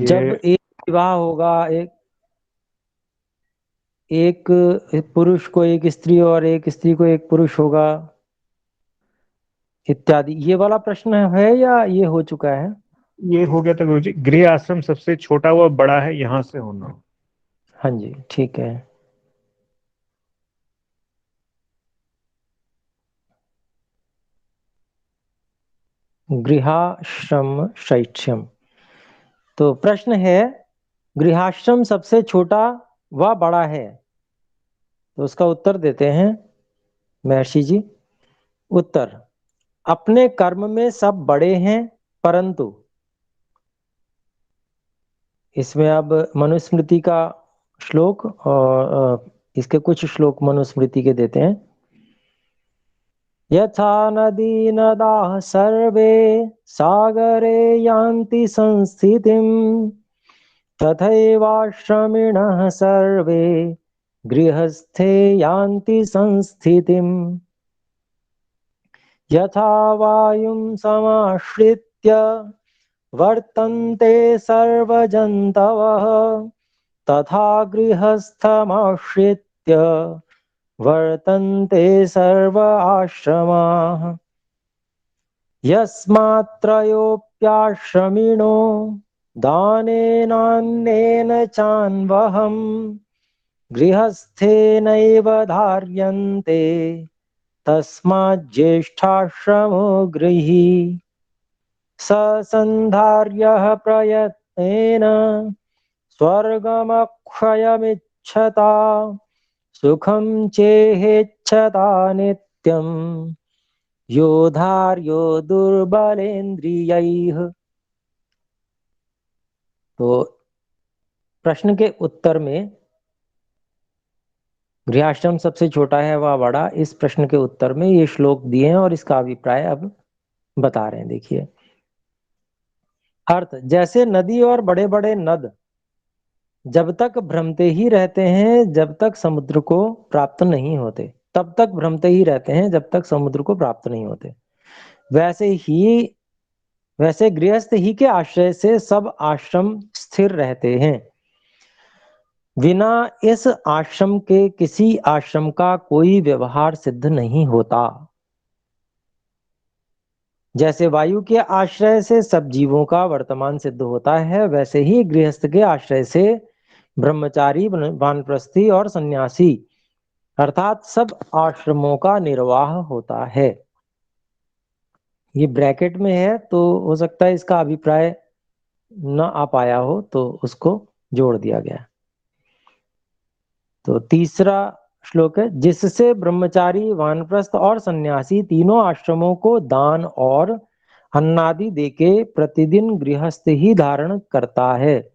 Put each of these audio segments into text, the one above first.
जब एक विवाह होगा, एक पुरुष को एक स्त्री और एक स्त्री को एक पुरुष होगा इत्यादि। ये वाला प्रश्न है या ये हो चुका है? ये हो गया था गुरु जी, गृह आश्रम सबसे छोटा व बड़ा है, यहाँ से होना। हाँ जी, ठीक है। गृहाश्रम शैक्षम। तो प्रश्न है, गृहाश्रम सबसे छोटा व बड़ा है, तो उसका उत्तर देते हैं महर्षि जी। उत्तर, अपने कर्म में सब बड़े हैं, परंतु इसमें अब मनुस्मृति का श्लोक और इसके कुछ श्लोक मनुस्मृति के देते हैं। यथा नदी नदाः सर्वे सागरे यान्ति संस्थितिम्, तथैवाश्रमिणः सर्वे गृहस्थे यान्ति संस्थितिम्। यथा वायुं समाश्रित्य वर्तन्ते सर्वजन्तवः, तथा गृहस्थमाश्रित्य वर्तन्ते सर्व आश्रमाः। यस्मात्त्रयोऽप्याश्रमिणो दानेनान्नेन चान्वहम्, गृहस्थेनैव धार्यन्ते, तस्माज्ज्येष्ठाश्रमो गृही। स सन्धार्यः प्रयत्नेन स्वर्गमक्षयमिच्छता, सुखं चेहेच्छता नित्यं, यो धार्यो दुर्बलेन्द्रियैः। तो प्रश्न के उत्तर में गृहाश्रम सबसे छोटा है व बड़ा, इस प्रश्न के उत्तर में ये श्लोक दिए हैं और इसका अभिप्राय अब बता रहे हैं। देखिए, अर्थ, जैसे नदी और बड़े बड़े नद जब तक भ्रमते ही रहते हैं जब तक समुद्र को प्राप्त नहीं होते, तब तक भ्रमते ही रहते हैं जब तक समुद्र को प्राप्त नहीं होते, वैसे गृहस्थ ही के आश्रय से सब आश्रम स्थिर रहते हैं। बिना इस आश्रम के किसी आश्रम का कोई व्यवहार सिद्ध नहीं होता। जैसे वायु के आश्रय से सब जीवों का वर्तमान सिद्ध होता है, वैसे ही गृहस्थ के आश्रय से ब्रह्मचारी, वानप्रस्थी और सन्यासी अर्थात सब आश्रमों का निर्वाह होता है। ये ब्रैकेट में है तो हो सकता है इसका अभिप्राय न आ पाया हो, तो उसको जोड़ दिया गया। तो तीसरा श्लोक है, जिससे ब्रह्मचारी, वानप्रस्थ और सन्यासी तीनों आश्रमों को दान और अन्नादि देके प्रतिदिन गृहस्थ ही धारण करता है,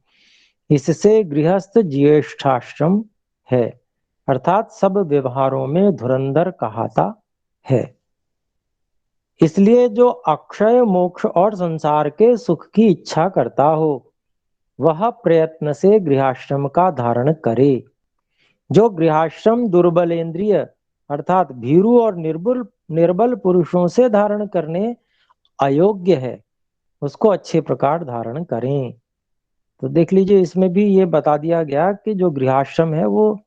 इससे गृहस्थ ज्येष्ठाश्रम है, अर्थात सब व्यवहारों में धुरंधर कहाता है। इसलिए जो अक्षय मोक्ष और संसार के सुख की इच्छा करता हो, वह प्रयत्न से गृहाश्रम का धारण करे। जो गृहाश्रम दुर्बलेंद्रिय अर्थात भीरु और निर्बल पुरुषों से धारण करने अयोग्य है, उसको अच्छे प्रकार धारण करें। तो देख लीजिए, इसमें भी ये बता दिया गया कि जो गृहाश्रम है वो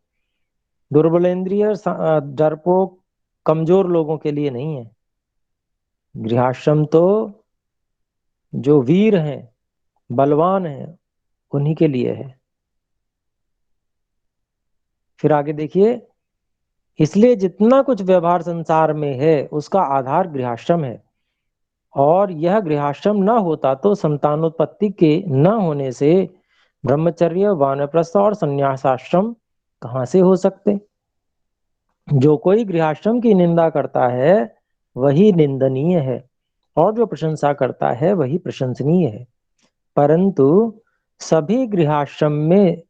दुर्बलेंद्रिय, डरपोक, कमजोर लोगों के लिए नहीं है। गृहाश्रम तो जो वीर हैं, बलवान हैं, उन्हीं के लिए है। फिर आगे देखिए, इसलिए जितना कुछ व्यवहार संसार में है उसका आधार गृहाश्रम है, और यह गृहाश्रम न होता तो संतानोत्पत्ति के न होने से ब्रह्मचर्य, वानप्रस्थ और संन्यासाश्रम कहां से हो सकते। जो कोई गृहाश्रम की निंदा करता है वही निंदनीय है, और जो प्रशंसा करता है वही प्रशंसनीय है। परंतु सभी गृहाश्रम में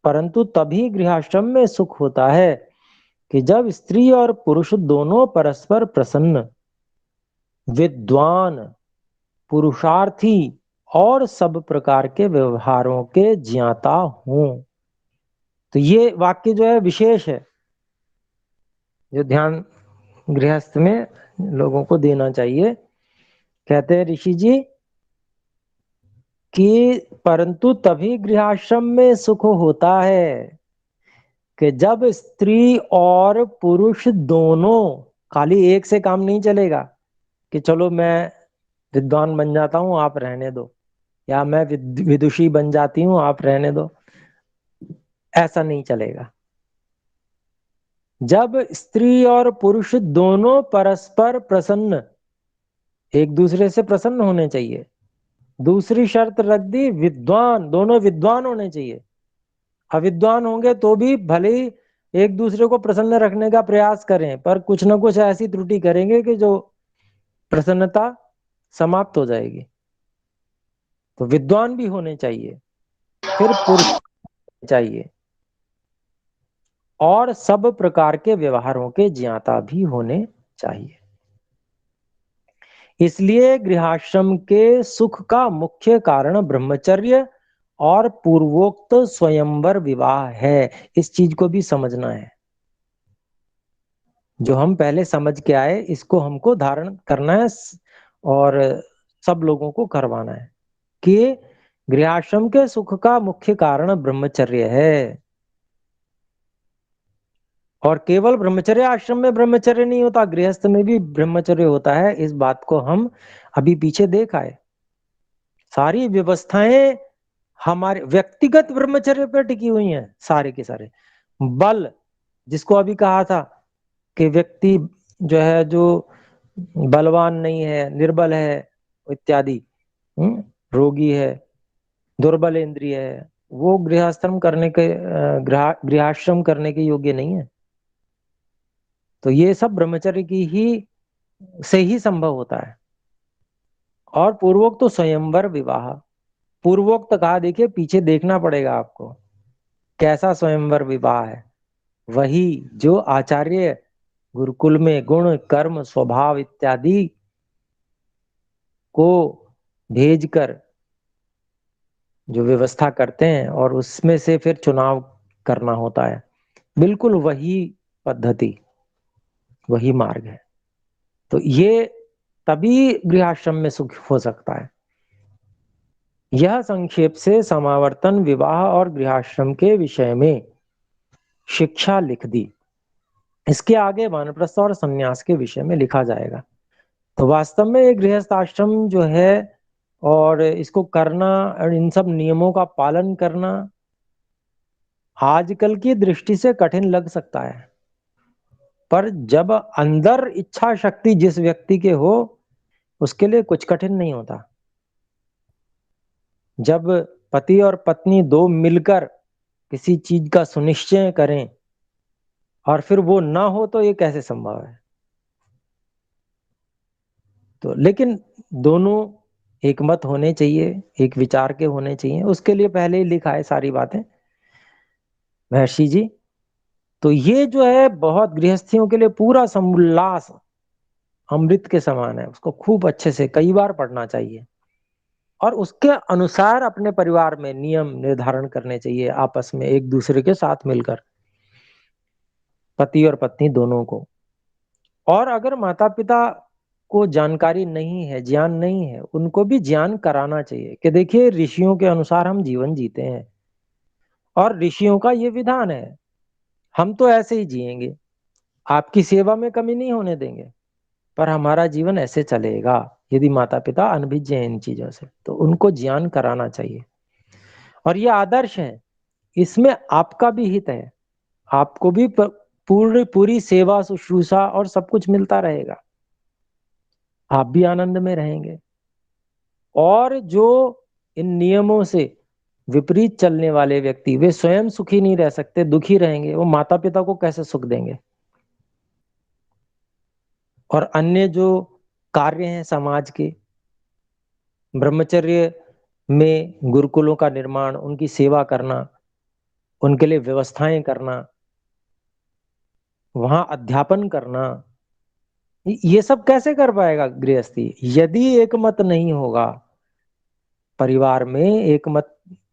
परंतु तभी गृहाश्रम में सुख होता है कि जब स्त्री और पुरुष दोनों परस्पर प्रसन्न, विद्वान, पुरुषार्थी और सब प्रकार के व्यवहारों के ज्ञाता हों। तो ये वाक्य जो है विशेष है, जो ध्यान गृहस्थ में लोगों को देना चाहिए। कहते हैं ऋषि जी कि परंतु तभी गृहस्थाश्रम में सुख होता है कि जब स्त्री और पुरुष दोनों, खाली एक से काम नहीं चलेगा कि चलो मैं विद्वान बन जाता हूं आप रहने दो, या मैं विदुषी बन जाती हूं आप रहने दो, ऐसा नहीं चलेगा। जब स्त्री और पुरुष दोनों परस्पर प्रसन्न, एक दूसरे से प्रसन्न होने चाहिए। दूसरी शर्त रख दी, विद्वान, दोनों विद्वान होने चाहिए। अविद्वान होंगे तो भी भले ही एक दूसरे को प्रसन्न रखने का प्रयास करें, पर कुछ ना कुछ ऐसी त्रुटि करेंगे कि जो प्रसन्नता समाप्त हो जाएगी। तो विद्वान भी होने चाहिए, फिर पुरुष चाहिए, और सब प्रकार के व्यवहारों के ज्ञाता भी होने चाहिए। इसलिए गृहाश्रम के सुख का मुख्य कारण ब्रह्मचर्य और पूर्वोक्त स्वयंवर विवाह है। इस चीज को भी समझना है। जो हम पहले समझ के आए इसको हमको धारण करना है, और सब लोगों को करवाना है कि गृहाश्रम के सुख का मुख्य कारण ब्रह्मचर्य है। और केवल ब्रह्मचर्य आश्रम में ब्रह्मचर्य नहीं होता, गृहस्थ में भी ब्रह्मचर्य होता है। इस बात को हम अभी पीछे देख आए। सारी व्यवस्थाएं हमारे व्यक्तिगत ब्रह्मचर्य पर टिकी हुई हैं, सारे के सारे। बल, जिसको अभी कहा था कि व्यक्ति जो है, जो बलवान नहीं है, निर्बल है इत्यादि, रोगी है, दुर्बल इंद्रिय है, वो गृहस्थाश्रम करने के गृहाश्रम करने के योग्य नहीं है। तो ये सब ब्रह्मचर्य की ही से ही संभव होता है। और पूर्वोक्त तो स्वयंवर विवाह, पूर्वोक्त कहा, देखिए पीछे देखना पड़ेगा आपको कैसा स्वयंवर विवाह है। वही जो आचार्य गुरुकुल में गुण कर्म स्वभाव इत्यादि को भेजकर जो व्यवस्था करते हैं और उसमें से फिर चुनाव करना होता है, बिल्कुल वही पद्धति, वही मार्ग है। तो ये तभी गृहाश्रम में सुख हो सकता है। यह संक्षेप से समावर्तन, विवाह और गृहाश्रम के विषय में शिक्षा लिख दी। इसके आगे वानप्रस्थ और संन्यास के विषय में लिखा जाएगा। तो वास्तव में एक गृहस्थ आश्रम जो है, और इसको करना और इन सब नियमों का पालन करना आजकल की दृष्टि से कठिन लग सकता है, पर जब अंदर इच्छा शक्ति जिस व्यक्ति के हो, उसके लिए कुछ कठिन नहीं होता। जब पति और पत्नी दो मिलकर किसी चीज का सुनिश्चय करें और फिर वो ना हो, तो ये कैसे संभव है? तो लेकिन दोनों एक मत होने चाहिए, एक विचार के होने चाहिए। उसके लिए पहले ही लिखा है सारी बातें महर्षि जी। तो ये जो है बहुत गृहस्थियों के लिए पूरा समुल्लास अमृत के समान है। उसको खूब अच्छे से कई बार पढ़ना चाहिए, और उसके अनुसार अपने परिवार में नियम निर्धारण करने चाहिए, आपस में एक दूसरे के साथ मिलकर, पति और पत्नी दोनों को। और अगर माता पिता को जानकारी नहीं है, ज्ञान नहीं है, उनको भी ज्ञान कराना चाहिए कि देखिए ऋषियों के अनुसार हम जीवन जीते हैं, और ऋषियों का ये विधान है, हम तो ऐसे ही जिएंगे, आपकी सेवा में कमी नहीं होने देंगे, पर हमारा जीवन ऐसे चलेगा। यदि माता पिता अनभिज्ञ हैं इन चीजों से, तो उनको ज्ञान कराना चाहिए। और ये आदर्श है, इसमें आपका भी हित है, आपको भी पूरी पूरी सेवा शुश्रूषा और सब कुछ मिलता रहेगा, आप भी आनंद में रहेंगे। और जो इन नियमों से विपरीत चलने वाले व्यक्ति, वे स्वयं सुखी नहीं रह सकते, दुखी रहेंगे, वो माता पिता को कैसे सुख देंगे? और अन्य जो कार्य हैं समाज के, ब्रह्मचर्य में गुरुकुलों का निर्माण, उनकी सेवा करना, उनके लिए व्यवस्थाएं करना, वहां अध्यापन करना, ये सब कैसे कर पाएगा गृहस्थी? यदि एक मत नहीं होगा परिवार में, एक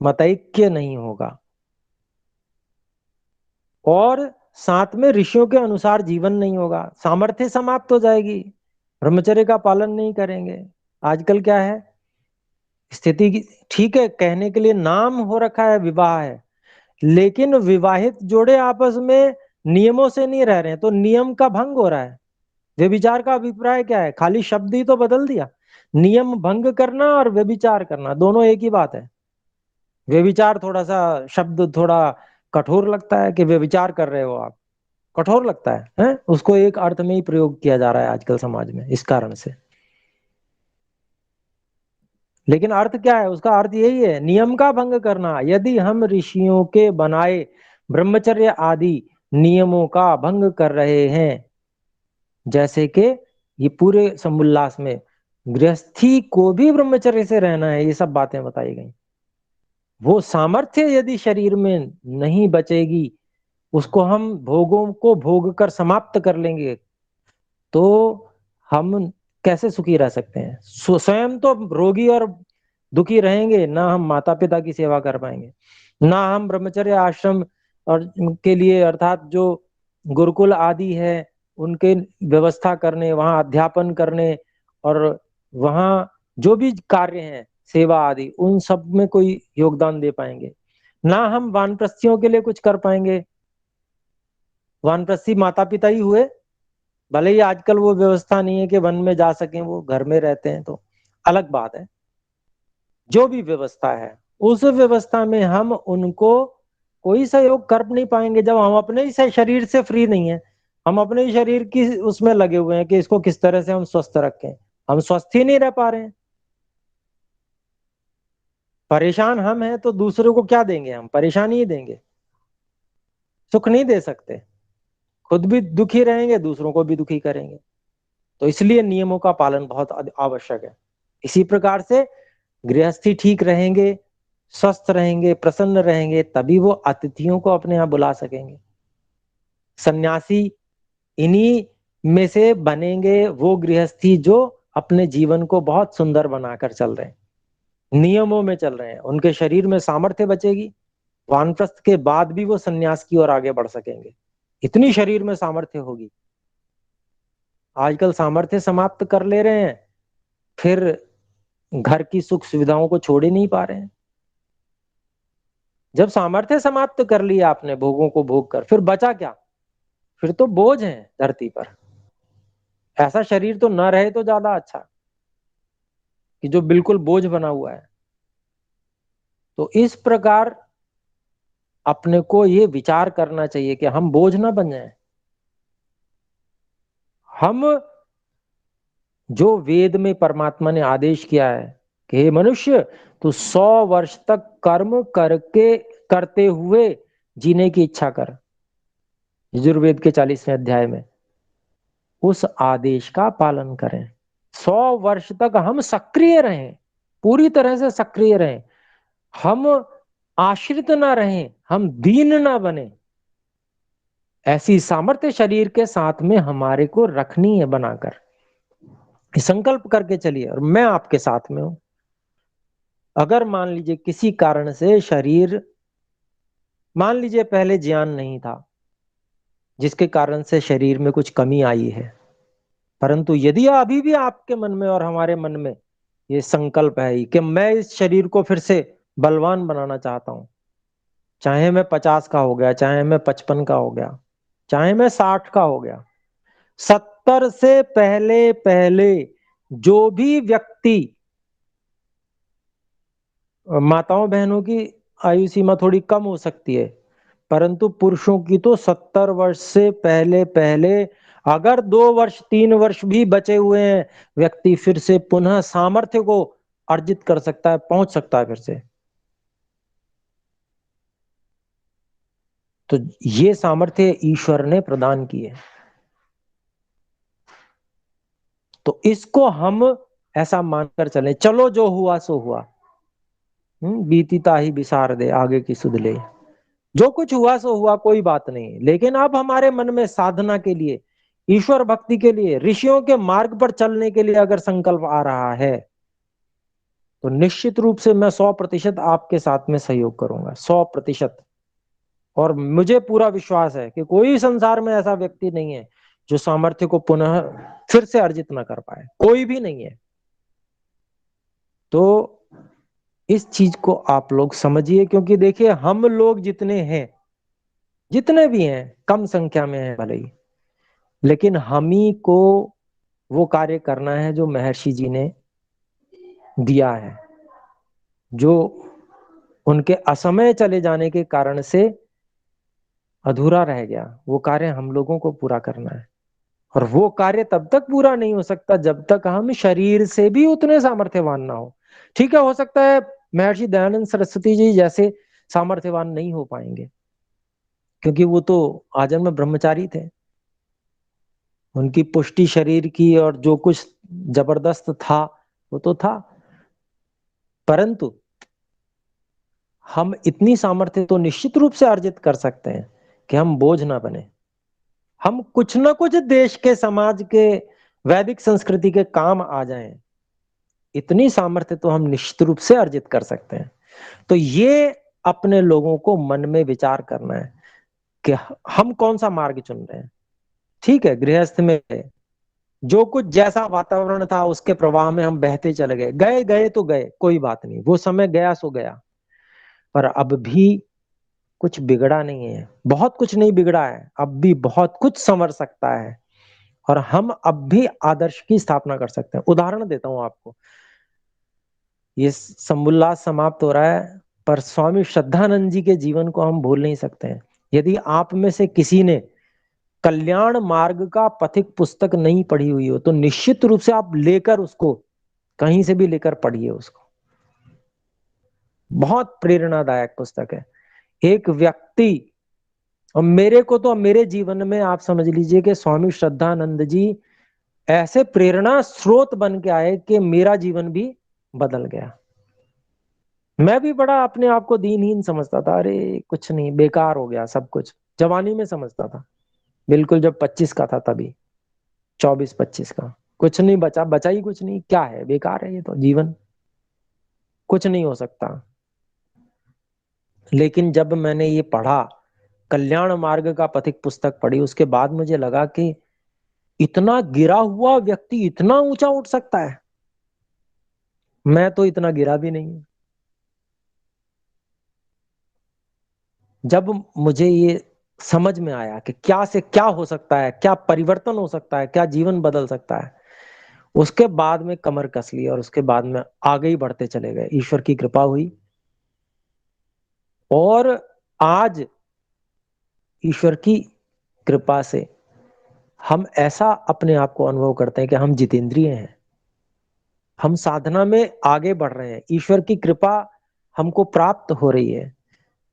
मतैक्य नहीं होगा, और साथ में ऋषियों के अनुसार जीवन नहीं होगा, सामर्थ्य समाप्त हो जाएगी, ब्रह्मचर्य का पालन नहीं करेंगे। आजकल क्या है, स्थिति ठीक है, कहने के लिए नाम हो रखा है विवाह है, लेकिन विवाहित जोड़े आपस में नियमों से नहीं रह रहे हैं, तो नियम का भंग हो रहा है। व्यभिचार का अभिप्राय क्या है? खाली शब्द ही तो बदल दिया। नियम भंग करना और व्यभिचार करना दोनों एक ही बात है। व्यभिचार थोड़ा सा शब्द थोड़ा कठोर लगता है कि व्यभिचार कर रहे हो आप, कठोर लगता है? उसको एक अर्थ में ही प्रयोग किया जा रहा है आजकल समाज में इस कारण से। लेकिन अर्थ क्या है उसका? अर्थ यही है, नियम का भंग करना। यदि हम ऋषियों के बनाए ब्रह्मचर्य आदि नियमों का भंग कर रहे हैं, जैसे कि ये पूरे समुल्लास में गृहस्थी को भी ब्रह्मचर्य से रहना है, ये सब बातें बताई गई। वो सामर्थ्य यदि शरीर में नहीं बचेगी, उसको हम भोगों को भोग कर समाप्त कर लेंगे, तो हम कैसे सुखी रह सकते हैं? स्वयं तो रोगी और दुखी रहेंगे, ना हम माता पिता की सेवा कर पाएंगे, ना हम ब्रह्मचर्य आश्रम और के लिए अर्थात जो गुरुकुल आदि है उनके व्यवस्था करने, वहां अध्यापन करने और वहां जो भी कार्य हैं सेवा आदि, उन सब में कोई योगदान दे पाएंगे, ना हम वानप्रस्थियों के लिए कुछ कर पाएंगे। वानप्रस्थी माता पिता ही हुए, भले ही आजकल वो व्यवस्था नहीं है कि वन में जा सकें, वो घर में रहते हैं तो अलग बात है। जो भी व्यवस्था है उस व्यवस्था में हम उनको कोई सहयोग कर नहीं पाएंगे जब हम अपने ही शरीर से फ्री नहीं है। हम अपने ही शरीर की उसमें लगे हुए हैं कि इसको किस तरह से हम स्वस्थ रखें, हम स्वस्थ ही नहीं रह पा रहे हैं। परेशान हम हैं तो दूसरों को क्या देंगे? हम परेशानी ही देंगे, सुख नहीं दे सकते। खुद भी दुखी रहेंगे, दूसरों को भी दुखी करेंगे। तो इसलिए नियमों का पालन बहुत आवश्यक है। इसी प्रकार से गृहस्थी ठीक रहेंगे, स्वस्थ रहेंगे, प्रसन्न रहेंगे, तभी वो अतिथियों को अपने यहाँ बुला सकेंगे। सन्यासी इन्हीं में से बनेंगे वो गृहस्थी जो अपने जीवन को बहुत सुंदर बनाकर चल रहे हैं, नियमों में चल रहे हैं, उनके शरीर में सामर्थ्य बचेगी, वानप्रस्थ के बाद भी वो सन्यास की ओर आगे बढ़ सकेंगे, इतनी शरीर में सामर्थ्य होगी। आजकल सामर्थ्य समाप्त कर ले रहे हैं, फिर घर की सुख सुविधाओं को छोड़ ही नहीं पा रहे हैं। जब सामर्थ्य समाप्त कर लिया आपने भोगों को भोग कर, फिर बचा क्या? फिर तो बोझ है धरती पर। ऐसा शरीर तो न रहे तो ज्यादा अच्छा, कि जो बिल्कुल बोझ बना हुआ है। तो इस प्रकार अपने को ये विचार करना चाहिए कि हम बोझ ना बन जाएं। हम जो वेद में परमात्मा ने आदेश किया है कि हे मनुष्य, तू 100 वर्ष तक कर्म करके करते हुए जीने की इच्छा कर, यजुर्वेद के 40वें अध्याय में, उस आदेश का पालन करें। 100 वर्ष तक हम सक्रिय रहें, पूरी तरह से सक्रिय रहें, हम आश्रित ना रहें, हम दीन ना बने। ऐसी सामर्थ्य शरीर के साथ में हमारे को रखनी है बनाकर। संकल्प करके चलिए, और मैं आपके साथ में हूं। अगर मान लीजिए किसी कारण से शरीर, मान लीजिए पहले ज्ञान नहीं था जिसके कारण से शरीर में कुछ कमी आई है, परंतु यदि अभी भी आपके मन में और हमारे मन में ये संकल्प है कि मैं इस शरीर को फिर से बलवान बनाना चाहता हूं, चाहे मैं 50 का हो गया, चाहे मैं 55 का हो गया, चाहे मैं 60 का हो गया, 70 से पहले पहले जो भी व्यक्ति, माताओं बहनों की आयु सीमा थोड़ी कम हो सकती है, परंतु पुरुषों की तो 70 वर्ष से पहले पहले, अगर 2 वर्ष 3 वर्ष भी बचे हुए हैं, व्यक्ति फिर से पुनः सामर्थ्य को अर्जित कर सकता है, पहुंच सकता है फिर से। तो ये सामर्थ्य ईश्वर ने प्रदान की है, तो इसको हम ऐसा मानकर चले, चलो जो हुआ सो हुआ, बीती ताही बिसार दे आगे की सुध ले। जो कुछ हुआ सो हुआ, कोई बात नहीं, लेकिन अब हमारे मन में साधना के लिए, ईश्वर भक्ति के लिए, ऋषियों के मार्ग पर चलने के लिए अगर संकल्प आ रहा है, तो निश्चित रूप से मैं 100% आपके साथ में सहयोग करूंगा, 100%। और मुझे पूरा विश्वास है कि कोई संसार में ऐसा व्यक्ति नहीं है जो सामर्थ्य को पुनः फिर से अर्जित ना कर पाए, कोई भी नहीं है। तो इस चीज को आप लोग समझिए, क्योंकि देखिए हम लोग जितने हैं, जितने भी हैं, कम संख्या में हैं भले ही, लेकिन हम ही को वो कार्य करना है जो महर्षि जी ने दिया है, जो उनके असमय चले जाने के कारण से अधूरा रह गया। वो कार्य हम लोगों को पूरा करना है, और वो कार्य तब तक पूरा नहीं हो सकता जब तक हम शरीर से भी उतने सामर्थ्यवान ना हो। ठीक है, हो सकता है महर्षि दयानंद सरस्वती जी जैसे सामर्थ्यवान नहीं हो पाएंगे, क्योंकि वो तो आजन्म ब्रह्मचारी थे, उनकी पुष्टि शरीर की और जो कुछ जबरदस्त था वो तो था, परंतु हम इतनी सामर्थ्य तो निश्चित रूप से अर्जित कर सकते हैं कि हम बोझ ना बने, हम कुछ ना कुछ देश के, समाज के, वैदिक संस्कृति के काम आ जाएं। इतनी सामर्थ्य तो हम निश्चित रूप से अर्जित कर सकते हैं। तो ये अपने लोगों को मन में विचार करना है कि हम कौन सा मार्ग चुन रहे हैं। ठीक है, गृहस्थ में जो कुछ जैसा वातावरण था उसके प्रवाह में हम बहते चले गए, गए गए तो गए, कोई बात नहीं, वो समय गया सो गया। पर अब भी कुछ बिगड़ा नहीं है, बहुत कुछ नहीं बिगड़ा है, अब भी बहुत कुछ संवर सकता है, और हम अब भी आदर्श की स्थापना कर सकते हैं। उदाहरण देता हूं आपको, ये समुल्लास समाप्त हो रहा है, पर स्वामी श्रद्धानंद जी के जीवन को हम भूल नहीं सकते हैं। यदि आप में से किसी ने कल्याण मार्ग का पथिक पुस्तक नहीं पढ़ी हुई हो तो निश्चित रूप से आप लेकर उसको, कहीं से भी लेकर पढ़िए उसको। बहुत प्रेरणादायक पुस्तक है। एक व्यक्ति, और मेरे को तो मेरे जीवन में आप समझ लीजिए कि स्वामी श्रद्धानंद जी ऐसे प्रेरणा स्रोत बन के आए कि मेरा जीवन भी बदल गया। मैं भी बड़ा अपने आप को दीनहीन समझता था, अरे कुछ नहीं, बेकार हो गया सब कुछ, जवानी में समझता था, बिल्कुल जब 25 का था तभी, 24-25 का, कुछ नहीं बचा, बचा ही कुछ नहीं, क्या है, बेकार है ये तो जीवन, कुछ नहीं हो सकता। लेकिन जब मैंने ये पढ़ा, कल्याण मार्ग का पथिक पुस्तक पढ़ी, उसके बाद मुझे लगा कि इतना गिरा हुआ व्यक्ति इतना ऊंचा उठ सकता है। मैं तो इतना गिरा भी नहीं हूं। जब मुझे ये समझ में आया कि क्या से क्या हो सकता है, क्या परिवर्तन हो सकता है, क्या जीवन बदल सकता है, उसके बाद में कमर कस ली, और उसके बाद में आगे ही बढ़ते चले गए, ईश्वर की कृपा हुई। और आज ईश्वर की कृपा से हम ऐसा अपने आप को अनुभव करते हैं कि हम जितेंद्रिय हैं, हम साधना में आगे बढ़ रहे हैं, ईश्वर की कृपा हमको प्राप्त हो रही है,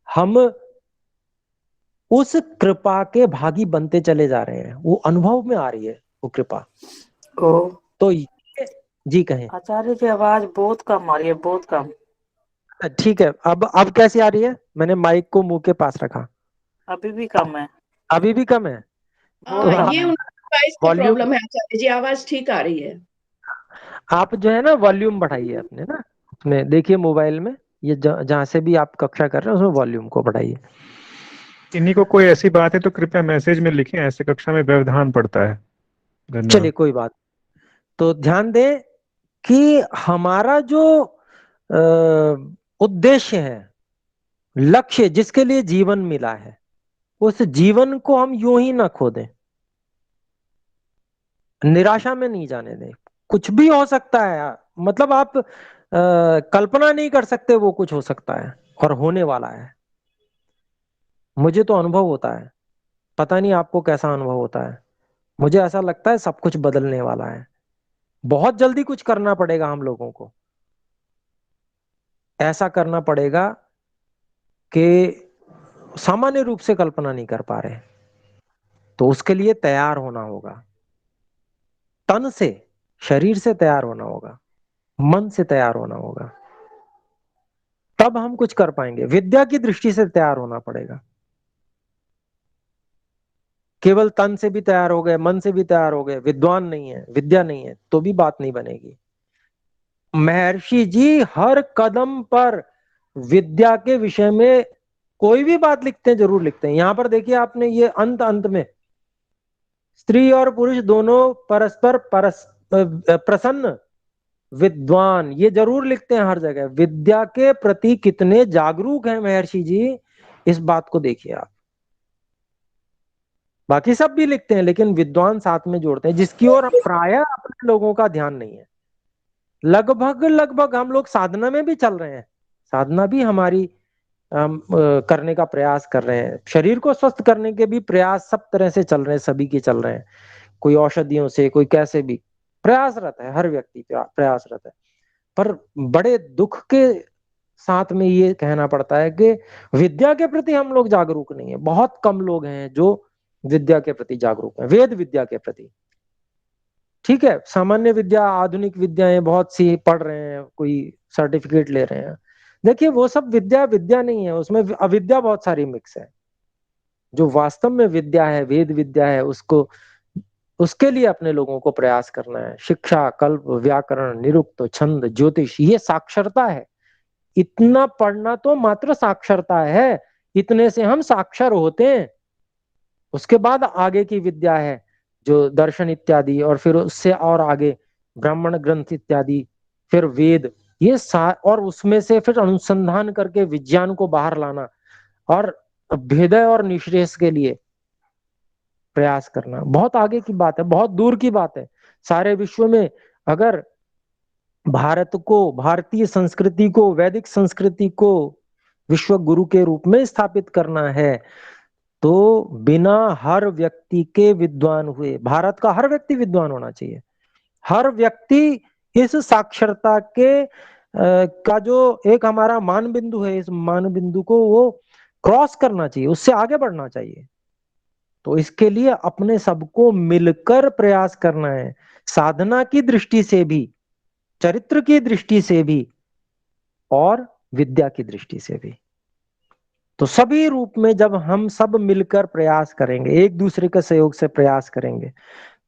हम उस कृपा के भागी बनते चले जा रहे हैं, वो अनुभव में आ रही है वो कृपा। ओ तो ये, जी कहें। आचार्य जी, आवाज बहुत कम आ रही है, बहुत कम। ठीक है, अब कैसी आ रही है? मैंने माइक को मुंह के पास रखा। अभी भी कम है, अभी भी कम है? तो बहुत कम ये है। उनकी डिवाइस का वॉल्यूम, प्रॉब्लम है आचार्य जी, आवाज ठीक आ रही है। आप जो है ना वॉल्यूम बढ़ाइए अपने ना, उसमें देखिए मोबाइल में, ये जहां से भी आप कक्षा कर रहे हैं उसमें वॉल्यूम को बढ़ाइए। इन्हीं को कोई ऐसी बात है तो कृपया मैसेज में लिखें, ऐसे कक्षा में व्यवधान पड़ता है। चलिए धन्यवाद। कोई बात। तो ध्यान दें कि हमारा जो उद्देश्य है, लक्ष्य जिसके लिए जीवन मिला है, उस जीवन को हम यूं ही ना खो दें, निराशा में नहीं जाने दें। कुछ भी हो सकता है, मतलब आप कल्पना नहीं कर सकते वो कुछ हो सकता है और होने वाला है। मुझे तो अनुभव होता है, पता नहीं आपको कैसा अनुभव होता है। मुझे ऐसा लगता है सब कुछ बदलने वाला है, बहुत जल्दी कुछ करना पड़ेगा हम लोगों को, ऐसा करना पड़ेगा कि सामान्य रूप से कल्पना नहीं कर पा रहे। तो उसके लिए तैयार होना होगा, तन से, शरीर से तैयार होना होगा, मन से तैयार होना होगा, तब हम कुछ कर पाएंगे। विद्या की दृष्टि से तैयार होना पड़ेगा। केवल तन से भी तैयार हो गए, मन से भी तैयार हो गए, विद्वान नहीं है, विद्या नहीं है, तो भी बात नहीं बनेगी। महर्षि जी हर कदम पर विद्या के विषय में कोई भी बात लिखते हैं, जरूर लिखते हैं। यहां पर देखिए आपने ये अंत अंत में, स्त्री और पुरुष दोनों परस्पर प्रसन्न विद्वान, ये जरूर लिखते हैं हर जगह। विद्या के प्रति कितने जागरूक हैं महर्षि जी, इस बात को देखिए आप। बाकी सब भी लिखते हैं लेकिन विद्वान साथ में जोड़ते हैं, जिसकी ओर प्राय अपने लोगों का ध्यान नहीं है। लगभग लगभग हम लोग साधना में भी चल रहे हैं, साधना भी हमारी करने का प्रयास कर रहे हैं, शरीर को स्वस्थ करने के भी प्रयास सब तरह से चल रहे हैं, सभी के चल रहे हैं। कोई औषधियों से, कोई कैसे भी प्रयासरत है, हर व्यक्ति प्रयासरत है। पर बड़े दुख के साथ में ये कहना पड़ता है कि विद्या के प्रति हम लोग जागरूक नहीं है। बहुत कम लोग हैं जो विद्या के प्रति जागरूक हैं, वेद विद्या के प्रति। ठीक है, सामान्य विद्या, आधुनिक विद्याएं बहुत सी पढ़ रहे हैं, कोई सर्टिफिकेट ले रहे हैं, देखिए वो सब विद्या विद्या नहीं है, उसमें अविद्या बहुत सारी मिक्स है। जो वास्तव में विद्या है, वेद विद्या है, उसको, उसके लिए अपने लोगों को प्रयास करना है। शिक्षा, कल्प, व्याकरण, निरुक्त, छंद, ज्योतिष, ये साक्षरता है। इतना पढ़ना तो मात्र साक्षरता है, इतने से हम साक्षर होते हैं। उसके बाद आगे की विद्या है जो दर्शन इत्यादि, और फिर उससे और आगे ब्राह्मण ग्रंथ इत्यादि, फिर वेद, ये और उसमें से फिर अनुसंधान करके विज्ञान को बाहर लाना और अभ्युदय और निश्रेष के लिए प्रयास करना बहुत आगे की बात है, बहुत दूर की बात है। सारे विश्व में अगर भारत को, भारतीय संस्कृति को, वैदिक संस्कृति को विश्व गुरु के रूप में स्थापित करना है तो बिना हर व्यक्ति के विद्वान हुए, भारत का हर व्यक्ति विद्वान होना चाहिए। हर व्यक्ति इस साक्षरता के का जो एक हमारा मान बिंदु है, इस मान बिंदु को वो क्रॉस करना चाहिए, उससे आगे बढ़ना चाहिए। तो इसके लिए अपने सबको मिलकर प्रयास करना है, साधना की दृष्टि से भी, चरित्र की दृष्टि से भी, और विद्या की दृष्टि से भी। तो सभी रूप में जब हम सब मिलकर प्रयास करेंगे, एक दूसरे के सहयोग से प्रयास करेंगे,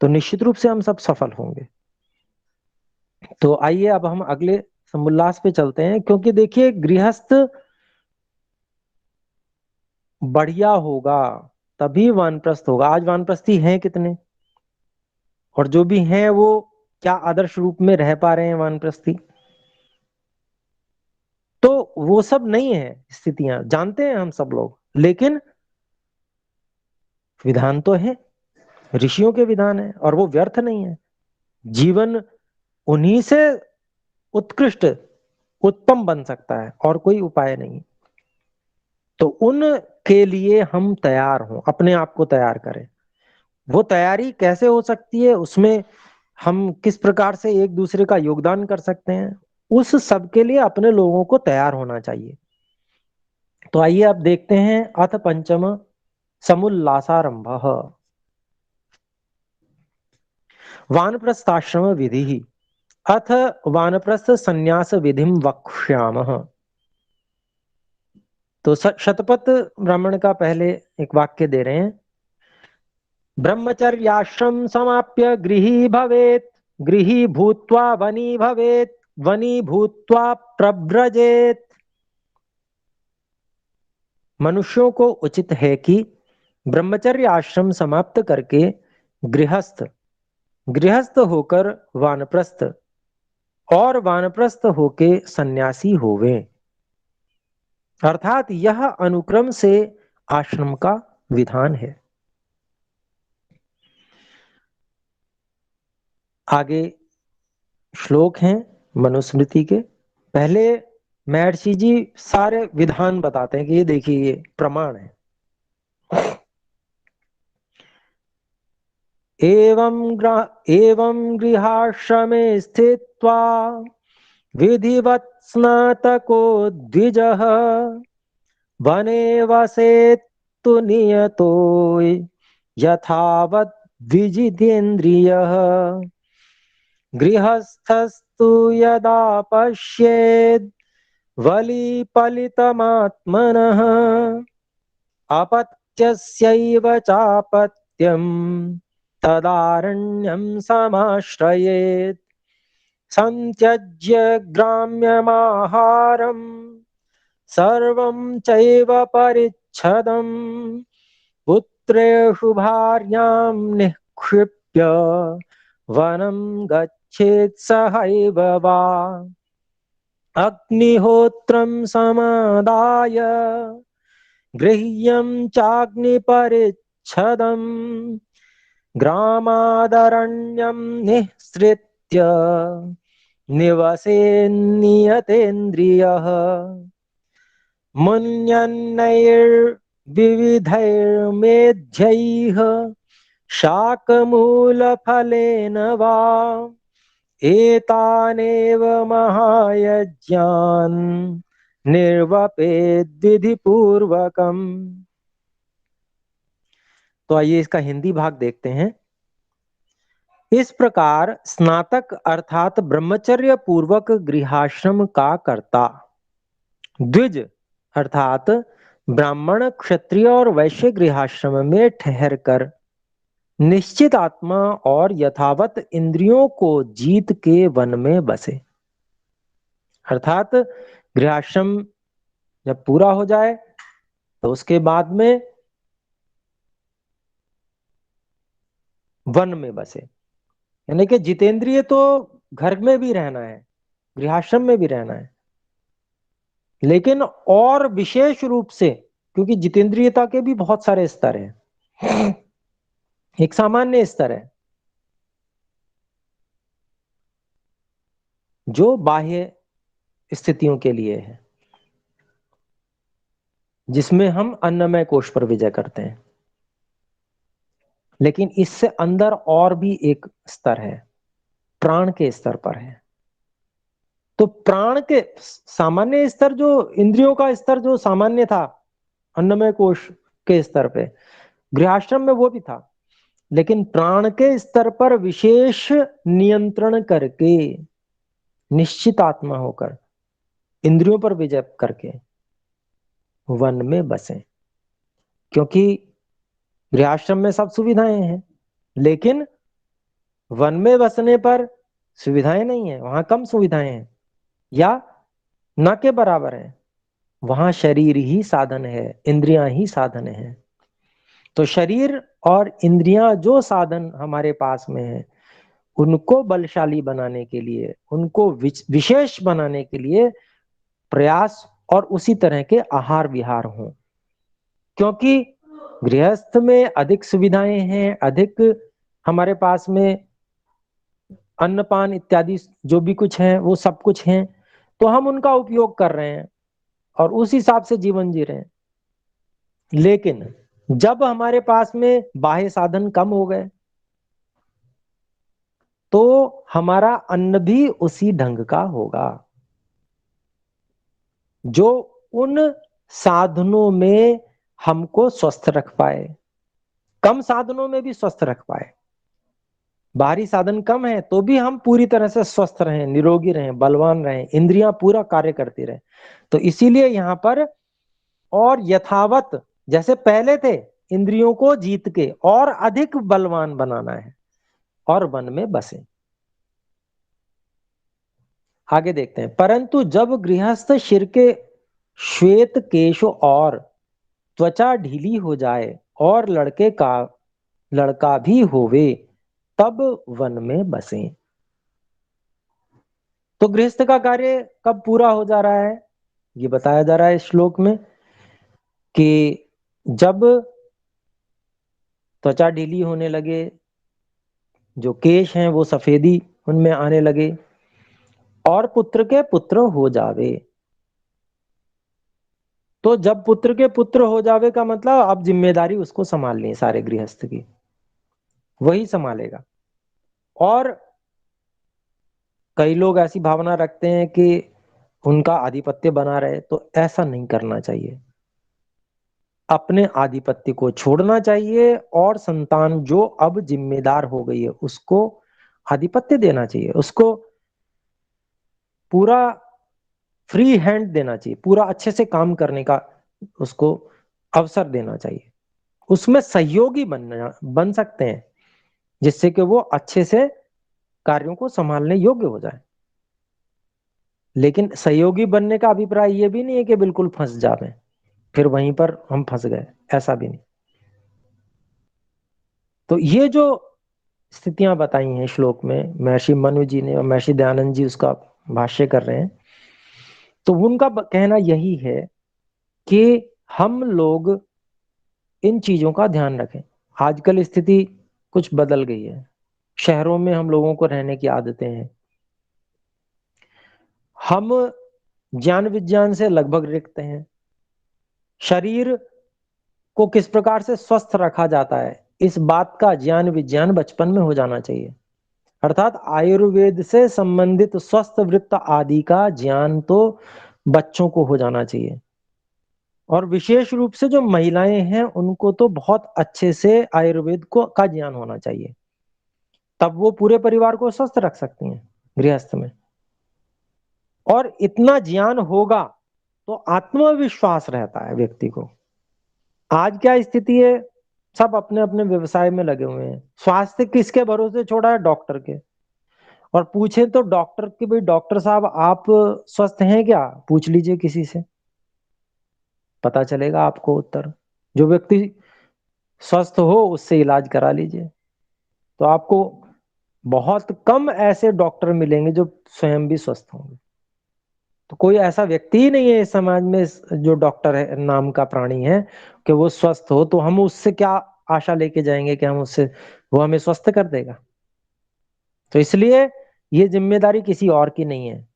तो निश्चित रूप से हम सब सफल होंगे। तो आइए अब हम अगले समुल्लास पे चलते हैं, क्योंकि देखिए गृहस्थ बढ़िया होगा तभी वानप्रस्थ होगा। आज वानप्रस्थी हैं कितने, और जो भी हैं वो क्या आदर्श रूप में रह पा रहे हैं वानप्रस्थी? तो वो सब नहीं है स्थितियां, जानते हैं हम सब लोग, लेकिन विधान तो है, ऋषियों के विधान है, और वो व्यर्थ नहीं है। जीवन उन्हीं से उत्कृष्ट, उत्तम बन सकता है, और कोई उपाय नहीं। तो उनके लिए हम तैयार हों, अपने आप को तैयार करें। वो तैयारी कैसे हो सकती है, उसमें हम किस प्रकार से एक दूसरे का योगदान कर सकते हैं, उस सब के लिए अपने लोगों को तैयार होना चाहिए। तो आइए अब देखते हैं अथ पंचम समुल्लासारंभ। वानप्रस्थाश्रम विधि, अथ वानप्रस्थ संन्यास विधिम वक्ष्यामः। तो शतपथ ब्राह्मण का पहले एक वाक्य दे रहे हैं। ब्रह्मचर्याश्रम समाप्य गृही भवेत्, गृही भूत्वा वनी भवेत्, वनी भूत्वा प्रव्रजेत्। मनुष्यों को उचित है कि ब्रह्मचर्य आश्रम समाप्त करके गृहस्थ, गृहस्थ होकर वानप्रस्थ, और वानप्रस्थ होके सन्यासी होवे। अर्थात यह अनुक्रम से आश्रम का विधान है। आगे श्लोक हैं मनुस्मृति के। पहले महर्षि जी सारे विधान बताते हैं कि ये देखिए ये प्रमाण है। एवं गृहाश्रमे स्थित्वा विधिवत् स्नातको द्विजः वने वसेत्तु नियतो यथावत् द्विजितेन्द्रियः गृहस्थस्तु यदा पश्येत् वलिपलितमात्मनः अपत्यस्यैव चापत्यम् तदारण्यं समाश्रयेत् संत्यज्य ग्राम्यमाहारम् सर्वं चैव परिच्छदम् पुत्रेषु भार्यां निक्षिप्य वनं गच्छ गच्छेत् सहैव वा अग्निहोत्रं समादाय गृह्यं चाग्निपरिच्छदम् ग्रामादरण्यं निःसृत्य निवसेन्नियतेन्द्रियः मुन्यन्नैर्विविधैर्मेध्यैः शाकमूलफलेन वा एतानेव महायज्ञान् निर्वपेद्विधिपूर्वकम्। तो आइए इसका हिंदी भाग देखते हैं। इस प्रकार स्नातक अर्थात ब्रह्मचर्य पूर्वक गृहाश्रम का कर्ता, द्विज अर्थात ब्राह्मण क्षत्रिय और वैश्य गृहाश्रम में ठहरकर निश्चित आत्मा और यथावत इंद्रियों को जीत के वन में बसे। अर्थात गृहाश्रम जब पूरा हो जाए तो उसके बाद में वन में बसे, यानी कि जितेंद्रिय तो घर में भी रहना है, गृहाश्रम में भी रहना है, लेकिन और विशेष रूप से, क्योंकि जितेंद्रियता के भी बहुत सारे स्तर हैं। एक सामान्य स्तर है जो बाह्य स्थितियों के लिए है, जिसमें हम अन्नमय कोश पर विजय करते हैं। लेकिन इससे अंदर और भी एक स्तर है, प्राण के स्तर पर है। तो प्राण के सामान्य स्तर, जो इंद्रियों का स्तर जो सामान्य था अन्नमय कोश के स्तर पे, गृहाश्रम में वो भी था, लेकिन प्राण के स्तर पर विशेष नियंत्रण करके, निश्चित आत्मा होकर, इंद्रियों पर विजय करके वन में बसे। क्योंकि गृहाश्रम में सब सुविधाएं हैं, लेकिन वन में बसने पर सुविधाएं नहीं है, वहां कम सुविधाएं हैं या न के बराबर है। वहां शरीर ही साधन है, इंद्रियां ही साधन है। तो शरीर और इंद्रियां जो साधन हमारे पास में है, उनको बलशाली बनाने के लिए, उनको विशेष बनाने के लिए प्रयास और उसी तरह के आहार विहार हों। क्योंकि गृहस्थ में अधिक सुविधाएं हैं, अधिक हमारे पास में अन्नपान इत्यादि जो भी कुछ है वो सब कुछ है, तो हम उनका उपयोग कर रहे हैं और उस हिसाब से जीवन जी रहे हैं। लेकिन जब हमारे पास में बाह्य साधन कम हो गए तो हमारा अन्न भी उसी ढंग का होगा, जो उन साधनों में हमको स्वस्थ रख पाए, कम साधनों में भी स्वस्थ रख पाए। बाहरी साधन कम है तो भी हम पूरी तरह से स्वस्थ रहें, निरोगी रहें, बलवान रहें, इंद्रियां पूरा कार्य करती रहें। तो इसीलिए यहां पर और यथावत, जैसे पहले थे, इंद्रियों को जीत के और अधिक बलवान बनाना है और वन में बसे। आगे देखते हैं। परंतु जब गृहस्थ शिर के श्वेत केश और त्वचा ढीली हो जाए और लड़का भी होवे, तब वन में बसे। तो गृहस्थ का कार्य कब पूरा हो जा रहा है, ये बताया जा रहा है इस श्लोक में, कि जब त्वचा ढीली होने लगे, जो केश हैं वो सफेदी उनमें आने लगे, और पुत्र के पुत्र हो जावे। तो जब पुत्र के पुत्र हो जावे का मतलब अब जिम्मेदारी उसको संभालनी है, सारे गृहस्थ की वही संभालेगा। और कई लोग ऐसी भावना रखते हैं कि उनका आधिपत्य बना रहे, तो ऐसा नहीं करना चाहिए। अपने आधिपत्य को छोड़ना चाहिए और संतान जो अब जिम्मेदार हो गई है उसको आधिपत्य देना चाहिए, उसको पूरा फ्री हैंड देना चाहिए, पूरा अच्छे से काम करने का उसको अवसर देना चाहिए। उसमें सहयोगी बन सकते हैं, जिससे कि वो अच्छे से कार्यों को संभालने योग्य हो जाए। लेकिन सहयोगी बनने का अभिप्राय ये भी नहीं है कि बिल्कुल फंस जावे, फिर वहीं पर हम फंस गए, ऐसा भी नहीं। तो ये जो स्थितियां बताई हैं श्लोक में, महर्षि मनु जी ने और महर्षि दयानंद जी उसका भाष्य कर रहे हैं। तो उनका कहना यही है कि हम लोग इन चीजों का ध्यान रखें। आजकल स्थिति कुछ बदल गई है, शहरों में हम लोगों को रहने की आदतें हैं, हम ज्ञान विज्ञान से लगभग रिक्त हैं। शरीर को किस प्रकार से स्वस्थ रखा जाता है, इस बात का ज्ञान विज्ञान बचपन में हो जाना चाहिए। अर्थात आयुर्वेद से संबंधित स्वस्थ वृत्त आदि का ज्ञान तो बच्चों को हो जाना चाहिए, और विशेष रूप से जो महिलाएं हैं उनको तो बहुत अच्छे से आयुर्वेद को का ज्ञान होना चाहिए, तब वो पूरे परिवार को स्वस्थ रख सकती हैं गृहस्थ में। और इतना ज्ञान होगा तो आत्मविश्वास रहता है व्यक्ति को। आज क्या स्थिति है, सब अपने अपने व्यवसाय में लगे हुए हैं, स्वास्थ्य किसके भरोसे छोड़ा है, डॉक्टर के। और पूछे तो डॉक्टर के, भाई डॉक्टर साहब आप स्वस्थ हैं क्या, पूछ लीजिए किसी से, पता चलेगा आपको उत्तर। जो व्यक्ति स्वस्थ हो उससे इलाज करा लीजिए, तो आपको बहुत कम ऐसे डॉक्टर मिलेंगे जो स्वयं भी स्वस्थ होंगे। तो कोई ऐसा व्यक्ति ही नहीं है इस समाज में जो डॉक्टर है नाम का प्राणी है कि वो स्वस्थ हो, तो हम उससे क्या आशा लेके जाएंगे कि हम उससे, वो हमें स्वस्थ कर देगा। तो इसलिए ये जिम्मेदारी किसी और की नहीं है,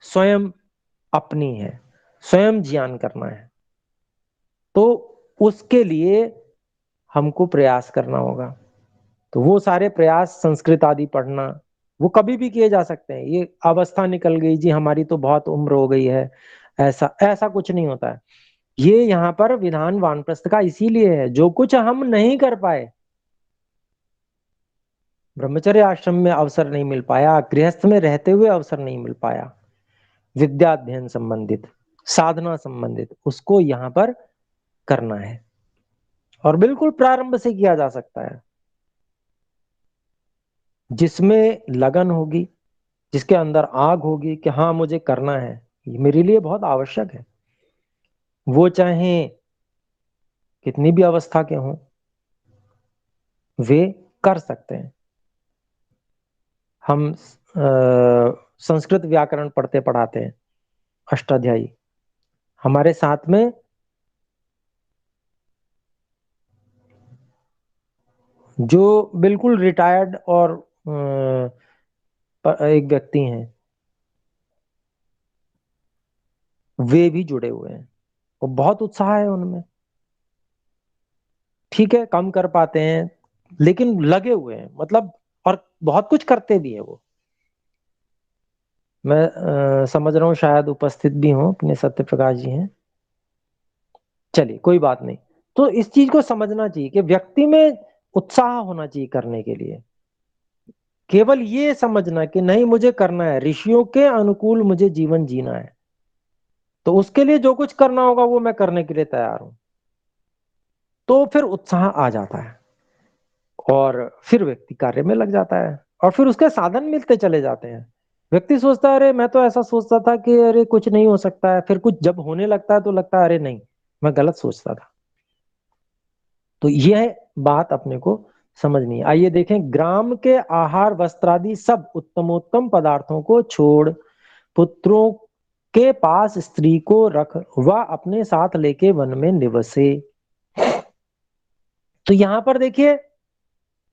स्वयं अपनी है, स्वयं ज्ञान करना है। तो उसके लिए हमको प्रयास करना होगा। तो वो सारे प्रयास, संस्कृत आदि पढ़ना, वो कभी भी किए जा सकते हैं। ये अवस्था निकल गई जी हमारी तो बहुत उम्र हो गई है, ऐसा ऐसा कुछ नहीं होता है। ये यहाँ पर विधान वानप्रस्थ का इसीलिए है, जो कुछ हम नहीं कर पाए, ब्रह्मचर्य आश्रम में अवसर नहीं मिल पाया, गृहस्थ में रहते हुए अवसर नहीं मिल पाया, विद्या अध्ययन संबंधित, साधना संबंधित, उसको यहाँ पर करना है। और बिल्कुल प्रारंभ से किया जा सकता है, जिसमें लगन होगी, जिसके अंदर आग होगी कि हाँ मुझे करना है, ये मेरे लिए बहुत आवश्यक है। वो चाहे कितनी भी अवस्था के हों, वे कर सकते हैं। हम संस्कृत व्याकरण पढ़ते पढ़ाते हैं, अष्टाध्यायी, हमारे साथ में जो बिल्कुल रिटायर्ड और एक व्यक्ति हैं, वे भी जुड़े हुए हैं, और बहुत उत्साह है उनमें। ठीक है कम कर पाते हैं लेकिन लगे हुए हैं, मतलब, और बहुत कुछ करते भी है वो। मैं समझ रहा हूँ शायद उपस्थित भी हूँ, अपने सत्य प्रकाश जी हैं, चलिए कोई बात नहीं। तो इस चीज को समझना चाहिए कि व्यक्ति में उत्साह होना चाहिए करने के लिए। केवल ये समझना कि नहीं मुझे करना है, ऋषियों के अनुकूल मुझे जीवन जीना है, तो उसके लिए जो कुछ करना होगा वो मैं करने के लिए तैयार हूं, तो फिर उत्साह आ जाता है और फिर व्यक्ति कार्य में लग जाता है, और फिर उसके साधन मिलते चले जाते हैं। व्यक्ति सोचता है अरे मैं तो ऐसा सोचता था कि अरे कुछ नहीं हो सकता है, फिर कुछ जब होने लगता है तो लगता है अरे नहीं मैं गलत सोचता था। तो यह बात अपने को समझनी है। आइए देखें, ग्राम के आहार वस्त्रादि सब उत्तमोत्तम पदार्थों को छोड़ पुत्रों के पास स्त्री को रख वह अपने साथ लेके वन में निवसे। तो यहां पर देखिए,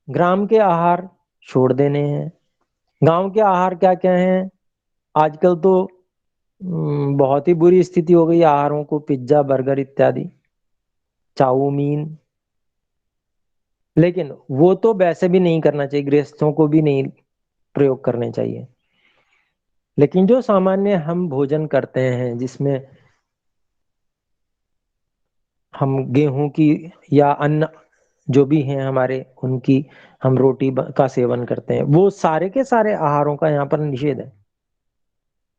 ग्राम के आहार छोड़ देने हैं। गांव के आहार क्या क्या हैं, आजकल तो बहुत ही बुरी स्थिति हो गई आहारों को, पिज्जा बर्गर इत्यादि, चाउमीन। लेकिन वो तो वैसे भी नहीं करना चाहिए, गृहस्थों को भी नहीं प्रयोग करने चाहिए। लेकिन जो सामान्य हम भोजन करते हैं, जिसमें हम गेहूं की या अन्न जो भी हैं हमारे, उनकी हम रोटी का सेवन करते हैं, वो सारे के सारे आहारों का यहाँ पर निषेध है।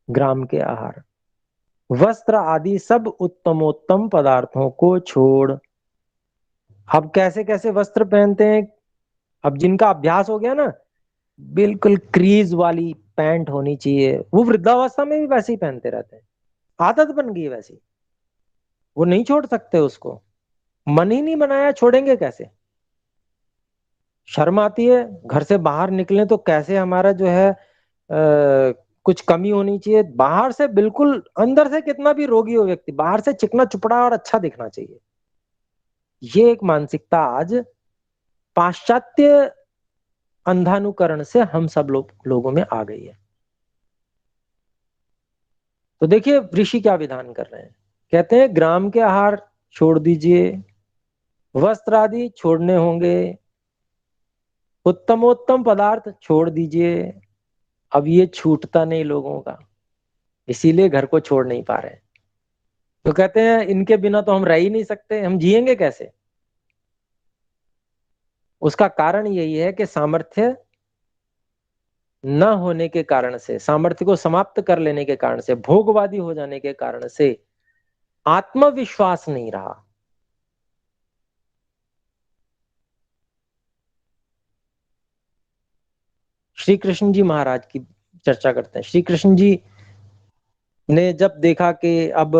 ग्राम के आहार, वस्त्र आदि सब उत्तमोत्तम पदार्थों को छोड़। अब कैसे कैसे वस्त्र पहनते हैं, अब जिनका अभ्यास हो गया ना, बिल्कुल क्रीज वाली पैंट होनी चाहिए, वो वृद्धावस्था में भी वैसे ही पहनते रहते हैं, आदत बन गई है वैसी, वो नहीं छोड़ सकते उसको, मन ही नहीं बनाया, छोड़ेंगे कैसे। शर्म आती है, घर से बाहर निकले तो कैसे हमारा जो है कुछ कमी होनी चाहिए, बाहर से बिल्कुल, अंदर से कितना भी रोगी हो व्यक्ति, बाहर से चिकना चुपड़ा और अच्छा दिखना चाहिए। ये एक मानसिकता आज पाश्चात्य अंधानुकरण से हम सब लोगों में आ गई है। तो देखिए ऋषि क्या विधान कर रहे हैं, कहते हैं ग्राम के आहार छोड़ दीजिए, वस्त्र आदि छोड़ने होंगे, उत्तमोत्तम पदार्थ छोड़ दीजिए। अब ये छूटता नहीं लोगों का, इसीलिए घर को छोड़ नहीं पा रहे। तो कहते हैं इनके बिना तो हम रह ही नहीं सकते, हम जिएंगे कैसे। उसका कारण यही है कि सामर्थ्य न होने के कारण से, सामर्थ्य को समाप्त कर लेने के कारण से, भोगवादी हो जाने के कारण से आत्मविश्वास नहीं रहा। श्री कृष्ण जी महाराज की चर्चा करते हैं। श्री कृष्ण जी ने जब देखा कि अब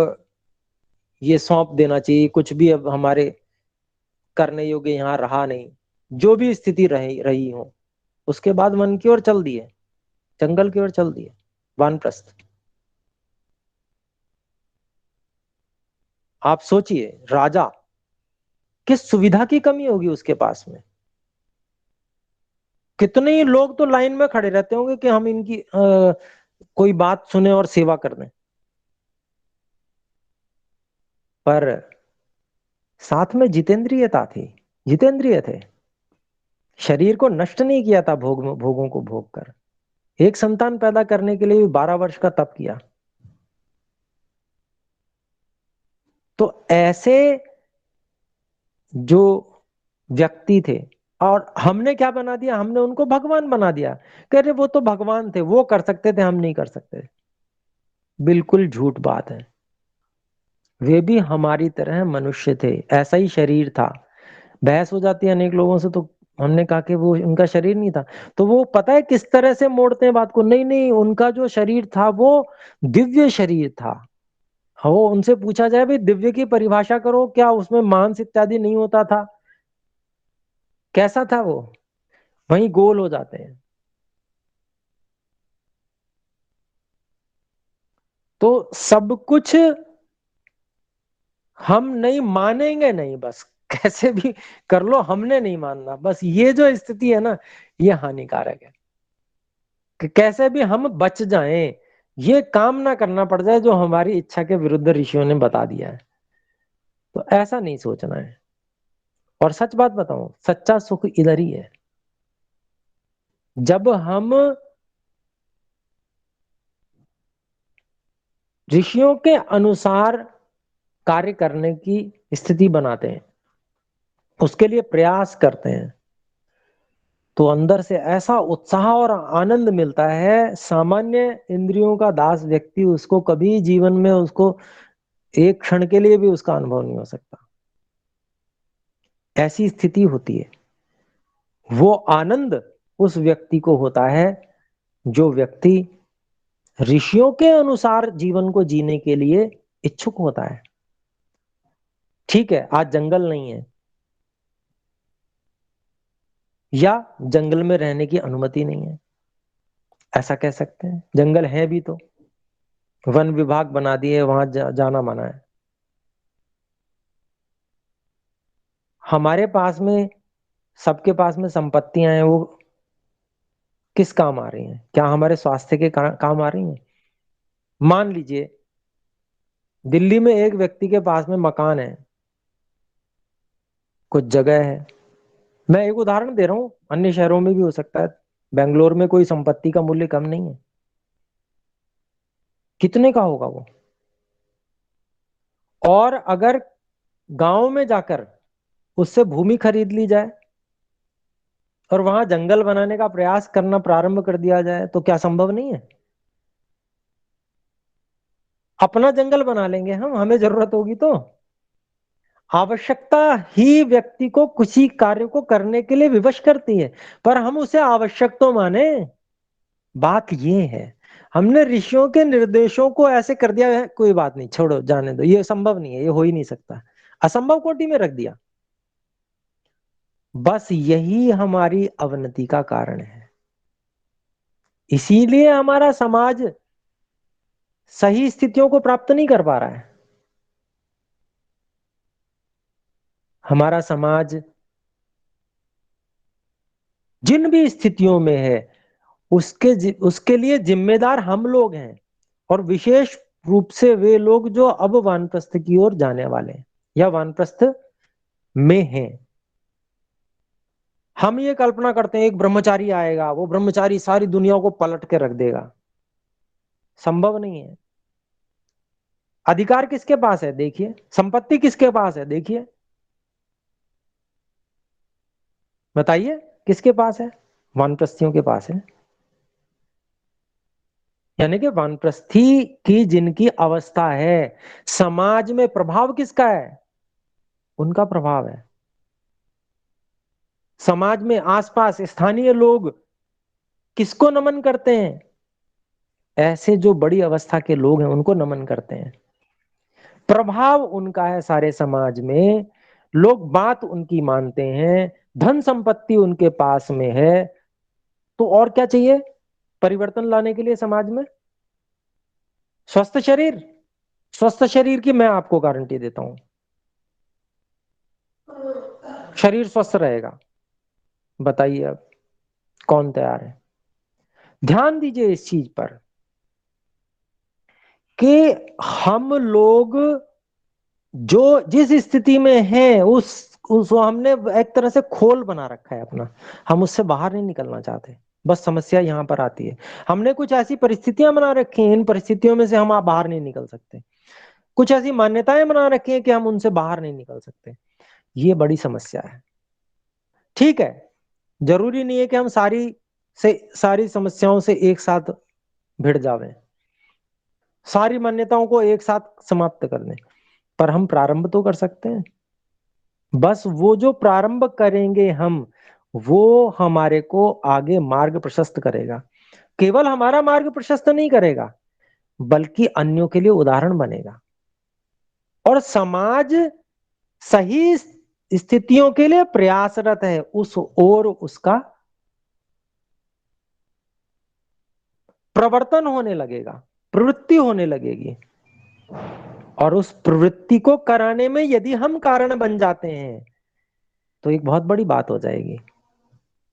ये सौंप देना चाहिए, कुछ भी अब हमारे करने योग्य यहाँ रहा नहीं, जो भी स्थिति रही हो, उसके बाद वन की ओर चल दिए, जंगल की ओर चल दिए, वानप्रस्थ। आप सोचिए राजा, किस सुविधा की कमी होगी उसके पास में। कितने ही लोग तो लाइन में खड़े रहते होंगे कि हम इनकी कोई बात सुने और सेवा कर दें, पर साथ में जितेंद्रियता थी, जितेंद्रिय थे, शरीर को नष्ट नहीं किया था भोगों को भोग कर। एक संतान पैदा करने के लिए 12 वर्ष का तप किया। तो ऐसे जो व्यक्ति थे, और हमने क्या बना दिया, हमने उनको भगवान बना दिया। कह रहे वो तो भगवान थे, वो कर सकते थे, हम नहीं कर सकते। बिल्कुल झूठ बात है। वे भी हमारी तरह मनुष्य थे, ऐसा ही शरीर था। बहस हो जाती है अनेक लोगों से, तो हमने कहा कि वो उनका शरीर नहीं था, तो वो पता है किस तरह से मोड़ते हैं बात को, नहीं नहीं उनका जो शरीर था वो दिव्य शरीर था। वो उनसे पूछा जाए भाई दिव्य की परिभाषा करो, क्या उसमें मांस इत्यादि नहीं होता था, कैसा था वो, वहीं गोल हो जाते हैं। तो सब कुछ हम नहीं मानेंगे, नहीं बस कैसे भी कर लो, हमने नहीं मानना, बस ये जो स्थिति है ना, ये हानिकारक है। कि कैसे भी हम बच जाएं, ये काम ना करना पड़ जाए जो हमारी इच्छा के विरुद्ध ऋषियों ने बता दिया है। तो ऐसा नहीं सोचना है। और सच बात बताऊं, सच्चा सुख इधर ही है, जब हम ऋषियों के अनुसार कार्य करने की स्थिति बनाते हैं, उसके लिए प्रयास करते हैं, तो अंदर से ऐसा उत्साह और आनंद मिलता है, सामान्य इंद्रियों का दास व्यक्ति उसको कभी जीवन में, उसको एक क्षण के लिए भी उसका अनुभव नहीं हो सकता। ऐसी स्थिति होती है। वो आनंद उस व्यक्ति को होता है जो व्यक्ति ऋषियों के अनुसार जीवन को जीने के लिए इच्छुक होता है। ठीक है, आज जंगल नहीं है, या जंगल में रहने की अनुमति नहीं है, ऐसा कह सकते हैं। जंगल है भी तो वन विभाग बना दिए, वहां जाना मना है। हमारे पास में, सबके पास में संपत्तियां हैं, वो किस काम आ रही हैं? क्या हमारे स्वास्थ्य के काम आ रही हैं? मान लीजिए दिल्ली में एक व्यक्ति के पास में मकान है, कुछ जगह है, मैं एक उदाहरण दे रहा हूं, अन्य शहरों में भी हो सकता है। बेंगलोर में कोई संपत्ति का मूल्य कम नहीं है, कितने का होगा वो? और अगर गांव में जाकर उससे भूमि खरीद ली जाए और वहां जंगल बनाने का प्रयास करना प्रारंभ कर दिया जाए, तो क्या संभव नहीं है? अपना जंगल बना लेंगे हम, हमें जरूरत होगी तो। आवश्यकता ही व्यक्ति को किसी कार्य को करने के लिए विवश करती है, पर हम उसे आवश्यक तो माने। बात ये है, हमने ऋषियों के निर्देशों को ऐसे कर दिया है, कोई बात नहीं, छोड़ो, जाने दो, ये संभव नहीं है, ये हो ही नहीं सकता, असंभव कोटि में रख दिया। बस यही हमारी अवनति का कारण है। इसीलिए हमारा समाज सही स्थितियों को प्राप्त नहीं कर पा रहा है। हमारा समाज जिन भी स्थितियों में है उसके लिए जिम्मेदार हम लोग हैं, और विशेष रूप से वे लोग जो अब वानप्रस्थ की ओर जाने वाले हैं या वानप्रस्थ में हैं। हम ये कल्पना करते हैं एक ब्रह्मचारी आएगा, वो ब्रह्मचारी सारी दुनिया को पलट के रख देगा। संभव नहीं है। अधिकार किसके पास है देखिए, संपत्ति किसके पास है देखिए, बताइए किसके पास है? वानप्रस्थियों के पास है। यानी कि वानप्रस्थी की जिनकी अवस्था है, समाज में प्रभाव किसका है? उनका प्रभाव है। समाज में आसपास स्थानीय लोग किसको नमन करते हैं? ऐसे जो बड़ी अवस्था के लोग हैं उनको नमन करते हैं। प्रभाव उनका है सारे समाज में, लोग बात उनकी मानते हैं, धन संपत्ति उनके पास में है। तो और क्या चाहिए परिवर्तन लाने के लिए समाज में? स्वस्थ शरीर। स्वस्थ शरीर की मैं आपको गारंटी देता हूं, शरीर स्वस्थ रहेगा। बताइए अब कौन तैयार है? ध्यान दीजिए इस चीज पर कि हम लोग जो जिस स्थिति में हैं उस हमने एक तरह से खोल बना रखा है अपना, हम उससे बाहर नहीं निकलना चाहते। बस समस्या यहां पर आती है, हमने कुछ ऐसी परिस्थितियां बना रखी हैं, इन परिस्थितियों में से हम आप बाहर नहीं निकल सकते। कुछ ऐसी मान्यताएं बना रखी हैं कि हम उनसे बाहर नहीं निकल सकते। ये बड़ी समस्या है। ठीक है, जरूरी नहीं है कि हम सारी समस्याओं से एक साथ भिड़ जावें, सारी मान्यताओं को एक साथ समाप्त कर दें, पर हम प्रारंभ तो कर सकते हैं। बस वो जो प्रारंभ करेंगे हम, वो हमारे को आगे मार्ग प्रशस्त करेगा। केवल हमारा मार्ग प्रशस्त नहीं करेगा, बल्कि अन्यों के लिए उदाहरण बनेगा। और समाज सही स्थितियों के लिए प्रयासरत है, उस ओर उसका प्रवर्तन होने लगेगा, प्रवृत्ति होने लगेगी। और उस प्रवृत्ति को कराने में यदि हम कारण बन जाते हैं तो एक बहुत बड़ी बात हो जाएगी।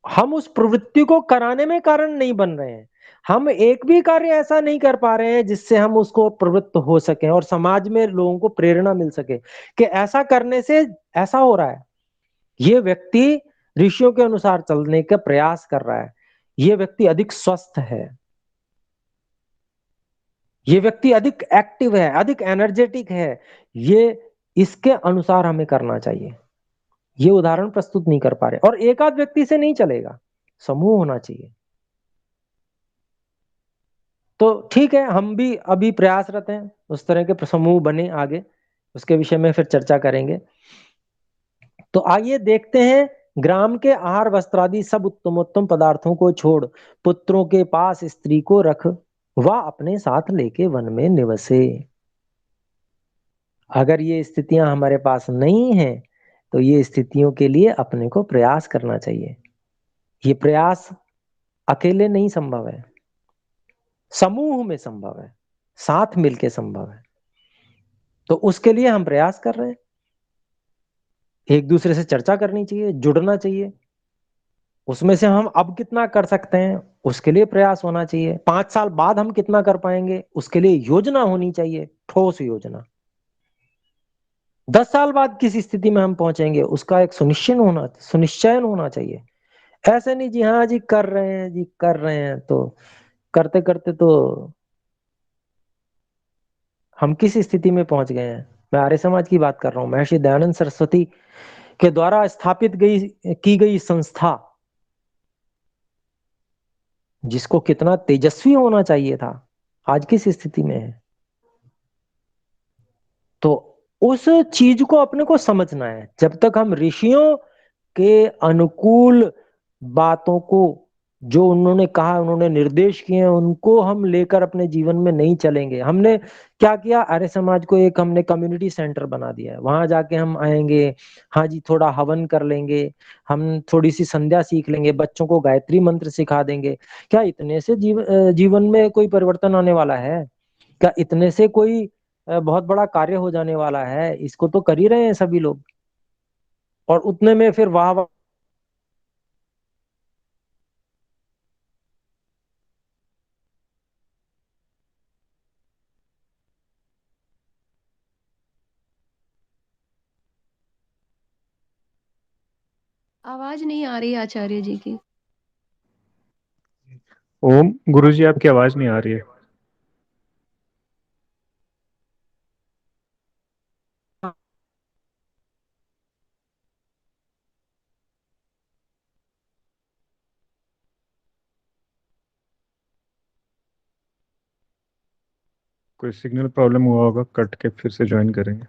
हम उस प्रवृत्ति को कराने में कारण नहीं बन रहे हैं, हम एक भी कार्य ऐसा नहीं कर पा रहे हैं जिससे हम उसको प्रवृत्त हो सके और समाज में लोगों को प्रेरणा मिल सके कि ऐसा करने से ऐसा हो रहा है। ये व्यक्ति ऋषियों के अनुसार चलने का प्रयास कर रहा है, ये व्यक्ति अधिक स्वस्थ है, ये व्यक्ति अधिक एक्टिव है, अधिक एनर्जेटिक है, ये इसके अनुसार हमें करना चाहिए। ये उदाहरण प्रस्तुत नहीं कर पा रहे, और एक आध व्यक्ति से नहीं चलेगा, समूह होना चाहिए। तो ठीक है, हम भी अभी प्रयासरत हैं उस तरह के समूह बने, आगे उसके विषय में फिर चर्चा करेंगे। तो आइए देखते हैं, ग्राम के आहार वस्त्र आदि सब उत्तमोत्तम पदार्थों को छोड़ पुत्रों के पास स्त्री को रख वह अपने साथ लेके वन में निवसे। अगर ये स्थितियां हमारे पास नहीं है तो ये स्थितियों के लिए अपने को प्रयास करना चाहिए। ये प्रयास अकेले नहीं संभव है, समूह में संभव है, साथ मिलके संभव है। तो उसके लिए हम प्रयास कर रहे हैं, एक दूसरे से चर्चा करनी चाहिए, जुड़ना चाहिए। उसमें से हम अब कितना कर सकते हैं उसके लिए प्रयास होना चाहिए, 5 साल बाद हम कितना कर पाएंगे उसके लिए योजना होनी चाहिए, ठोस योजना। 10 साल बाद किस स्थिति में हम पहुंचेंगे उसका एक सुनिश्चयन होना चाहिए। ऐसे नहीं जी हाँ जी कर रहे हैं, जी कर रहे हैं, तो करते करते तो हम किस स्थिति में पहुंच गए हैं। मैं आर्य समाज की बात कर रहा हूं, महर्षि दयानंद सरस्वती के द्वारा स्थापित की गई संस्था, जिसको कितना तेजस्वी होना चाहिए था, आज किस स्थिति में है। तो उस चीज को अपने को समझना है। जब तक हम ऋषियों के अनुकूल बातों को जो उन्होंने कहा, उन्होंने निर्देश किए हैं, उनको हम लेकर अपने जीवन में नहीं चलेंगे। हमने क्या किया, आर्य समाज को एक हमने कम्युनिटी सेंटर बना दिया है। वहां जाके हम आएंगे, हाँ जी, थोड़ा हवन कर लेंगे, हम थोड़ी सी संध्या सीख लेंगे, बच्चों को गायत्री मंत्र सिखा देंगे। क्या इतने से जीवन में कोई परिवर्तन आने वाला है? क्या इतने से कोई बहुत बड़ा कार्य हो जाने वाला है? इसको तो कर ही रहे हैं सभी लोग, और उतने में फिर वाह वाह। आवाज नहीं आ रही आचार्य जी की। ओम गुरुजी, आपकी आवाज नहीं आ रही है। कोई सिग्नल प्रॉब्लम हुआ होगा, कट के फिर से ज्वाइन करेंगे।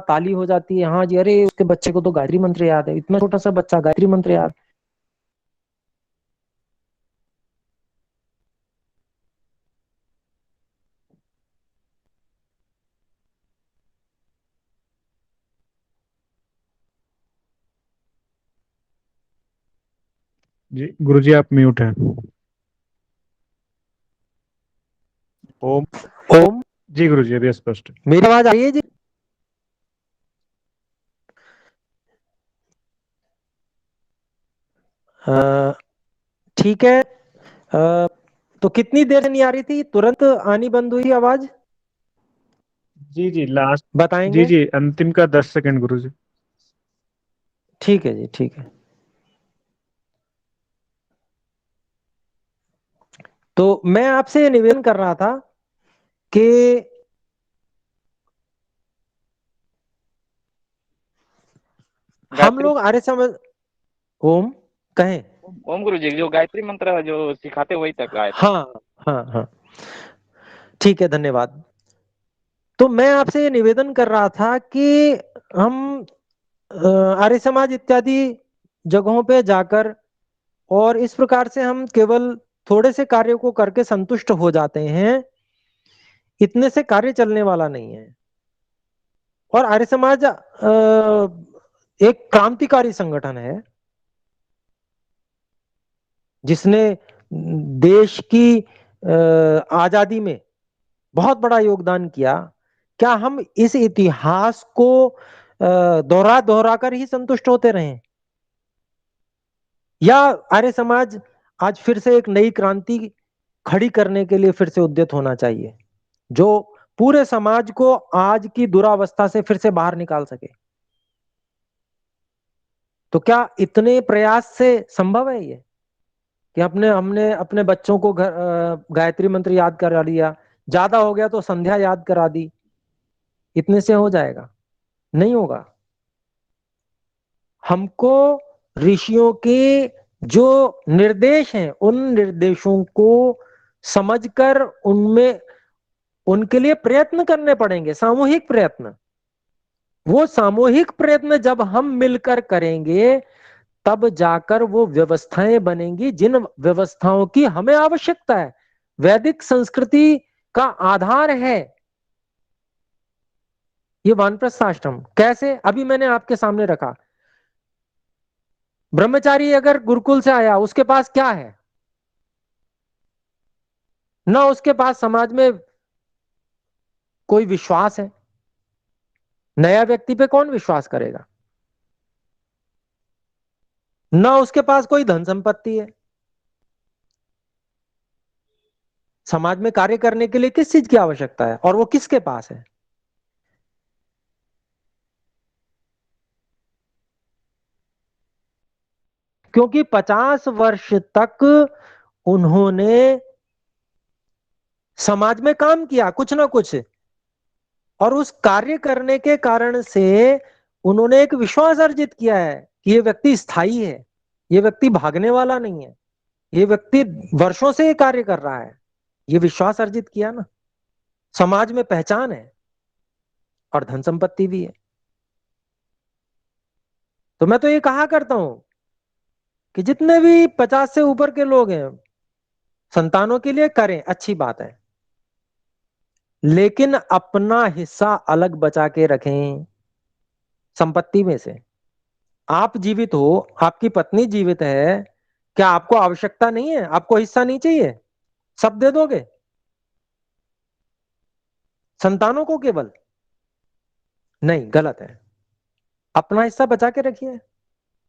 ताली हो जाती है, हाँ जी, अरे उसके बच्चे को तो गायत्री मंत्र याद है, इतना छोटा सा बच्चा गायत्री मंत्र याद। जी गुरुजी, आप म्यूट हैं। ओम। ओम। जी गुरुजी, अभी स्पष्ट है। मेरी आवाज आ रही है जी? अ, ठीक है। तो कितनी देर से नहीं आ रही थी, तुरंत आनी बंद हुई आवाज? जी जी, लास्ट। जी बताएंगे? जी, अंतिम का 10 सेकंड गुरुजी। ठीक है जी, ठीक है। तो मैं आपसे निवेदन कर रहा था कि हम गायत्री। लोग आर्य समाज। ओम। कहें? ओम गुरु जी जो गायत्री मंत्र जो सिखाते वही तक आया था। हाँ हाँ हाँ, ठीक है, धन्यवाद। तो मैं आपसे ये निवेदन कर रहा था कि हम आर्य समाज इत्यादि जगहों पे जाकर, और इस प्रकार से हम केवल थोड़े से कार्यों को करके संतुष्ट हो जाते हैं, इतने से कार्य चलने वाला नहीं है। और आर्य समाज एक क्रांतिकारी संगठन है, जिसने देश की आजादी में बहुत बड़ा योगदान किया। क्या हम इस इतिहास को दोहरा दोहरा कर ही संतुष्ट होते रहें, या आर्य समाज आज फिर से एक नई क्रांति खड़ी करने के लिए फिर से उद्यत होना चाहिए, जो पूरे समाज को आज की दुरावस्था से फिर से बाहर निकाल सके? तो क्या इतने प्रयास से संभव है ये, कि अपने हमने अपने बच्चों को गायत्री मंत्र याद करा लिया, ज्यादा हो गया तो संध्या याद करा दी, इतने से हो जाएगा? नहीं होगा। हमको ऋषियों के जो निर्देश हैं, उन निर्देशों को समझकर उनमें उनके लिए प्रयत्न करने पड़ेंगे, सामूहिक प्रयत्न। वो सामूहिक प्रयत्न जब हम मिलकर करेंगे, तब जाकर वो व्यवस्थाएं बनेंगी जिन व्यवस्थाओं की हमें आवश्यकता है। वैदिक संस्कृति का आधार है ये वानप्रस्थ आश्रम। कैसे? अभी मैंने आपके सामने रखा। ब्रह्मचारी अगर गुरुकुल से आया, उसके पास क्या है? ना उसके पास समाज में कोई विश्वास है। नया व्यक्ति पे कौन विश्वास करेगा? ना उसके पास कोई धन संपत्ति है। समाज में कार्य करने के लिए किस चीज की आवश्यकता है, और वो किसके पास है? क्योंकि 50 वर्ष तक उन्होंने समाज में काम किया कुछ ना कुछ, और उस कार्य करने के कारण से उन्होंने एक विश्वास अर्जित किया है कि ये व्यक्ति स्थायी है, ये व्यक्ति भागने वाला नहीं है, ये व्यक्ति वर्षों से ये कार्य कर रहा है। ये विश्वास अर्जित किया ना, समाज में पहचान है और धन संपत्ति भी है। तो मैं तो ये कहा करता हूं कि जितने भी 50 से ऊपर के लोग हैं संतानों के लिए करें, अच्छी बात है, लेकिन अपना हिस्सा अलग बचा के रखें संपत्ति में से। आप जीवित हो, आपकी पत्नी जीवित है, क्या आपको आवश्यकता नहीं है? आपको हिस्सा नहीं चाहिए? सब दे दोगे संतानों को केवल? नहीं, गलत है। अपना हिस्सा बचा के रखिए,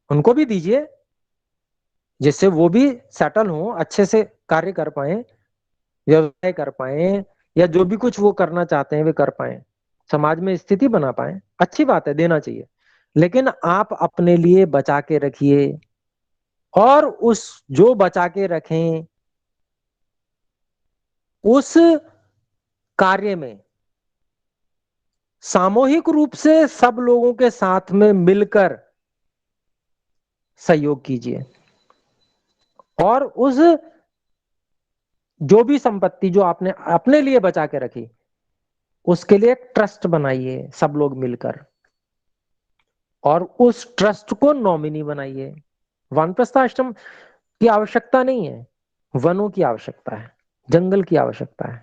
उनको भी दीजिए, जिससे वो भी सेटल हो, अच्छे से कार्य कर पाए, व्यवसाय कर पाए, या जो भी कुछ वो करना चाहते हैं वे कर पाए, समाज में स्थिति बना पाए। अच्छी बात है, देना चाहिए, लेकिन आप अपने लिए बचा के रखिए। और उस जो बचा के रखें उस कार्य में सामूहिक रूप से सब लोगों के साथ में मिलकर सहयोग कीजिए। और उस जो भी संपत्ति जो आपने अपने लिए बचा के रखी, उसके लिए एक ट्रस्ट बनाइए सब लोग मिलकर, और उस ट्रस्ट को नॉमिनी बनाइए। वानप्रस्थ आश्रम की आवश्यकता नहीं है, वनों की आवश्यकता है, जंगल की आवश्यकता है,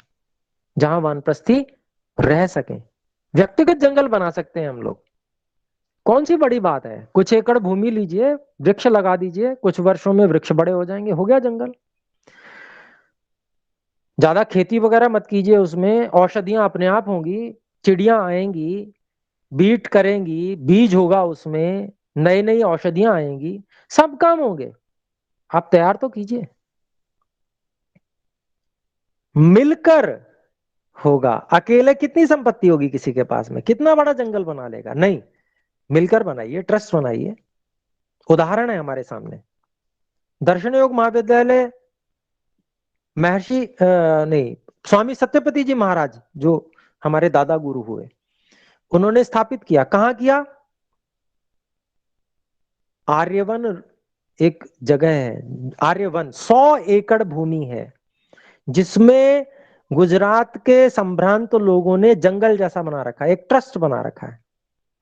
जहां वानप्रस्थी रह सके। व्यक्तिगत जंगल बना सकते हैं हम लोग, कौन सी बड़ी बात है? कुछ एकड़ भूमि लीजिए, वृक्ष लगा दीजिए, कुछ वर्षों में वृक्ष बड़े हो जाएंगे, हो गया जंगल। ज्यादा खेती वगैरह मत कीजिए, उसमें औषधियां अपने आप होंगी, चिड़ियां आएंगी, बीट करेंगी, बीज होगा उसमें, नई नई औषधियां आएंगी, सब काम होंगे। आप तैयार तो कीजिए, मिलकर होगा। अकेले कितनी संपत्ति होगी किसी के पास में, कितना बड़ा जंगल बना लेगा? नहीं, मिलकर बनाइए, ट्रस्ट बनाइए। उदाहरण है हमारे सामने, दर्शन योग महाविद्यालय महर्षि नहीं, स्वामी सत्यपति जी महाराज जो हमारे दादा गुरु हुए, उन्होंने स्थापित किया। कहां किया? आर्यवन एक जगह है, आर्यवन 100 एकड़ भूमि है, जिसमें गुजरात के संभ्रांत लोगों ने जंगल जैसा बना रखा है, एक ट्रस्ट बना रखा है,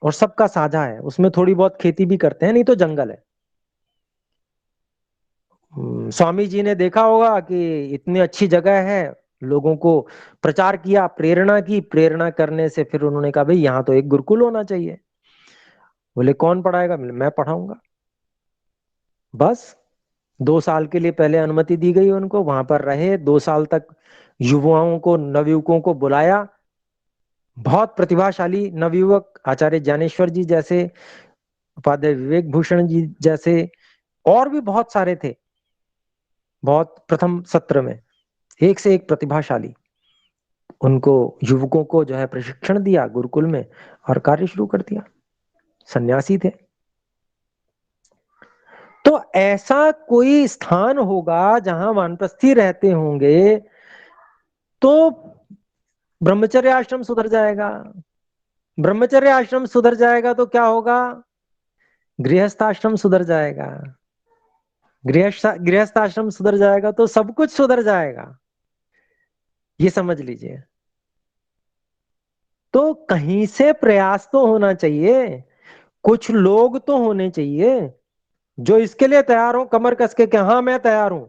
और सबका साझा है। उसमें थोड़ी बहुत खेती भी करते हैं, नहीं तो जंगल है। स्वामी जी ने देखा होगा कि इतनी अच्छी जगह है, लोगों को प्रचार किया, प्रेरणा की, प्रेरणा करने से फिर उन्होंने कहा भाई यहाँ तो एक गुरुकुल होना चाहिए। बोले कौन पढ़ाएगा? मैं पढ़ाऊंगा। बस 2 साल के लिए पहले अनुमति दी गई उनको, वहां पर रहे 2 साल तक, युवाओं को, नवयुवकों को बुलाया। बहुत प्रतिभाशाली नवयुवक, आचार्य ज्ञानेश्वर जी जैसे, उपाध्याय विवेक भूषण जी जैसे, और भी बहुत सारे थे। बहुत प्रथम सत्र में एक से एक प्रतिभाशाली, उनको युवकों को जो है प्रशिक्षण दिया गुरुकुल में, और कार्य शुरू कर दिया। सन्यासी थे। तो ऐसा कोई स्थान होगा जहां वानप्रस्थी रहते होंगे, तो ब्रह्मचर्य आश्रम सुधर जाएगा। ब्रह्मचर्य आश्रम सुधर जाएगा तो क्या होगा? गृहस्थ आश्रम सुधर जाएगा। गृहस्थ आश्रम सुधर जाएगा तो सब कुछ सुधर जाएगा, ये समझ लीजिए। तो कहीं से प्रयास तो होना चाहिए, कुछ लोग तो होने चाहिए जो इसके लिए तैयार हो, कमर कस के कि हाँ मैं तैयार हूं।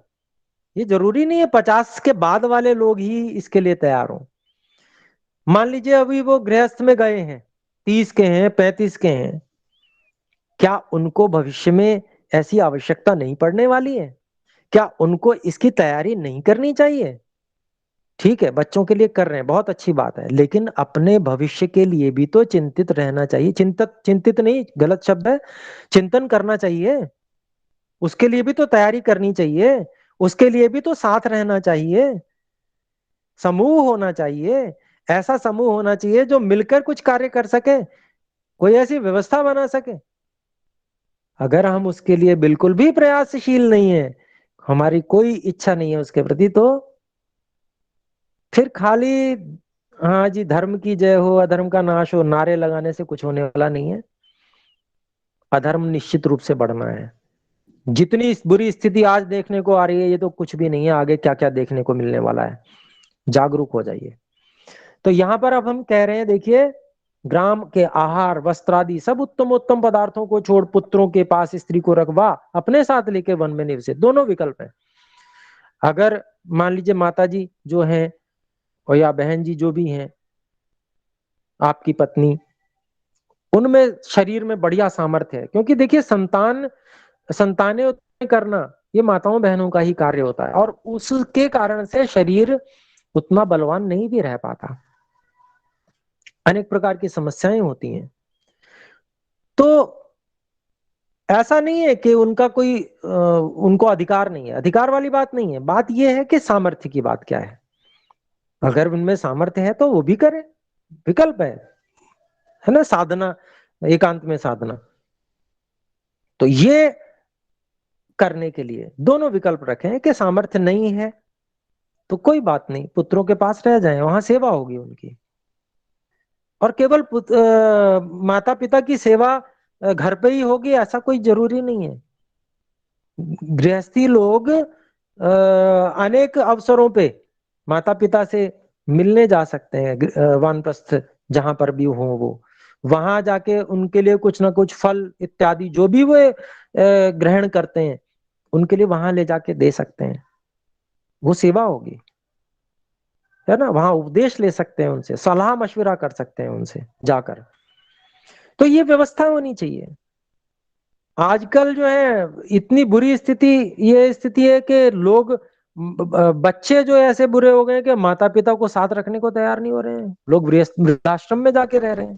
ये जरूरी नहीं है 50 के बाद वाले लोग ही इसके लिए तैयार हो। मान लीजिए अभी वो गृहस्थ में गए हैं, 30 के हैं, 35 के हैं, क्या उनको भविष्य में ऐसी आवश्यकता नहीं पड़ने वाली है? क्या उनको इसकी तैयारी नहीं करनी चाहिए? ठीक है, बच्चों के लिए कर रहे हैं, बहुत अच्छी बात है, लेकिन अपने भविष्य के लिए भी तो चिंतित रहना चाहिए। चिंतित नहीं, गलत शब्द है, चिंतन करना चाहिए। उसके लिए भी तो तैयारी करनी चाहिए, उसके लिए भी तो साथ रहना चाहिए, समूह होना चाहिए। ऐसा समूह होना चाहिए जो मिलकर कुछ कार्य कर सके, कोई ऐसी व्यवस्था बना सके। अगर हम उसके लिए बिल्कुल भी प्रयासशील नहीं है, हमारी कोई इच्छा नहीं है उसके प्रति, तो फिर खाली हाँ जी धर्म की जय हो, अधर्म का नाश हो नारे लगाने से कुछ होने वाला नहीं है। अधर्म निश्चित रूप से बढ़ना है। जितनी बुरी स्थिति आज देखने को आ रही है, ये तो कुछ भी नहीं है, आगे क्या क्या देखने को मिलने वाला है। जागरूक हो जाइए। तो यहां पर अब हम कह रहे हैं, देखिए ग्राम के आहार वस्त्रादि सब उत्तम पदार्थों को छोड़ पुत्रों के पास स्त्री को रखवा अपने साथ लेके वन में निवसे। दोनों विकल्प है। अगर मान लीजिए माता जी जो हैं और या बहन जी जो भी हैं, आपकी पत्नी, उनमें शरीर में बढ़िया सामर्थ्य है, क्योंकि देखिए संतानें उत्पन्न करना ये माताओं बहनों का ही कार्य होता है, और उसके कारण से शरीर उतना बलवान नहीं भी रह पाता, अनेक प्रकार की समस्याएं होती हैं। तो ऐसा नहीं है कि उनका कोई उनको अधिकार नहीं है, अधिकार वाली बात नहीं है, बात यह है कि सामर्थ्य की बात क्या है। अगर उनमें सामर्थ्य है तो वो भी करें, विकल्प है ना, साधना, एकांत में साधना। तो ये करने के लिए दोनों विकल्प रखें कि सामर्थ्य नहीं है तो कोई बात नहीं, पुत्रों के पास रह जाएं, वहां सेवा होगी उनकी। और केवल माता पिता की सेवा घर पे ही होगी ऐसा कोई जरूरी नहीं है। गृहस्थी लोग अनेक अवसरों पे माता पिता से मिलने जा सकते हैं, वानप्रस्थ जहां पर भी हो, वो वहां जाके उनके लिए कुछ ना कुछ फल इत्यादि जो भी वे ग्रहण करते हैं उनके लिए वहां ले जाके दे सकते हैं, वो सेवा होगी, है ना। वहां उपदेश ले सकते हैं उनसे, सलाह मशविरा कर सकते हैं उनसे जाकर। तो ये व्यवस्था होनी चाहिए। आजकल जो है इतनी बुरी स्थिति, ये स्थिति है कि लोग बच्चे जो ऐसे बुरे हो गए कि माता पिता को साथ रखने को तैयार नहीं हो रहे हैं, लोग वृद्धाश्रम में जाके रह रहे हैं।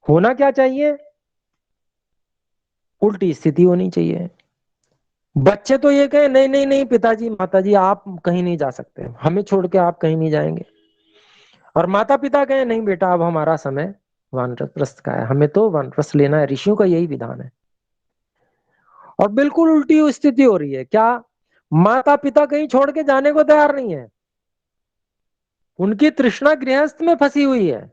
होना क्या चाहिए, उल्टी स्थिति होनी चाहिए। बच्चे तो ये कहे नहीं नहीं नहीं पिताजी माताजी आप कहीं नहीं जा सकते, हमें छोड़ के आप कहीं नहीं जाएंगे। और माता पिता कहे नहीं बेटा अब हमारा समय वानप्रस्थ का है, हमें तो वानप्रस्थ लेना है, ऋषियों का यही विधान है। और बिल्कुल उल्टी स्थिति हो रही है, क्या माता पिता कहीं छोड़ के जाने को तैयार नहीं है, उनकी तृष्णा गृहस्थ में फंसी हुई है,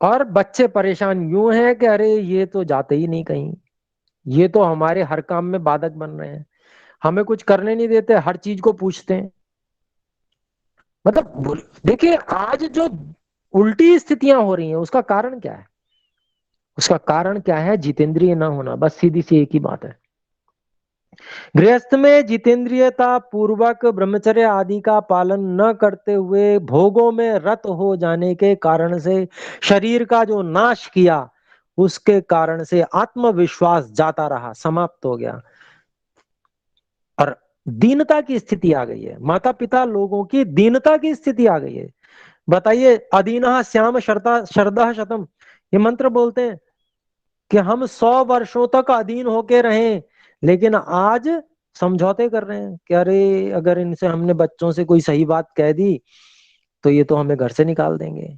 और बच्चे परेशान यूं हैं कि अरे ये तो जाते ही नहीं कहीं, ये तो हमारे हर काम में बाधक बन रहे हैं, हमें कुछ करने नहीं देते, हर चीज को पूछते हैं। मतलब देखिए आज जो उल्टी स्थितियां हो रही हैं उसका कारण क्या है, उसका कारण क्या है, जितेंद्रिय ना होना, बस सीधी सी एक ही बात है। गृहस्थ में जितेंद्रियता पूर्वक ब्रह्मचर्य आदि का पालन न करते हुए भोगों में रत हो जाने के कारण से शरीर का जो नाश किया, उसके कारण से आत्मविश्वास जाता रहा, समाप्त हो गया, और दीनता की स्थिति आ गई है। माता पिता लोगों की दीनता की स्थिति आ गई है। बताइए, अदीनः श्याम शरदः शतम, ये मंत्र बोलते हैं कि हम 100 वर्षों तक अधीन होके रहें, लेकिन आज समझौते कर रहे हैं कि अरे अगर इनसे हमने बच्चों से कोई सही बात कह दी तो ये तो हमें घर से निकाल देंगे।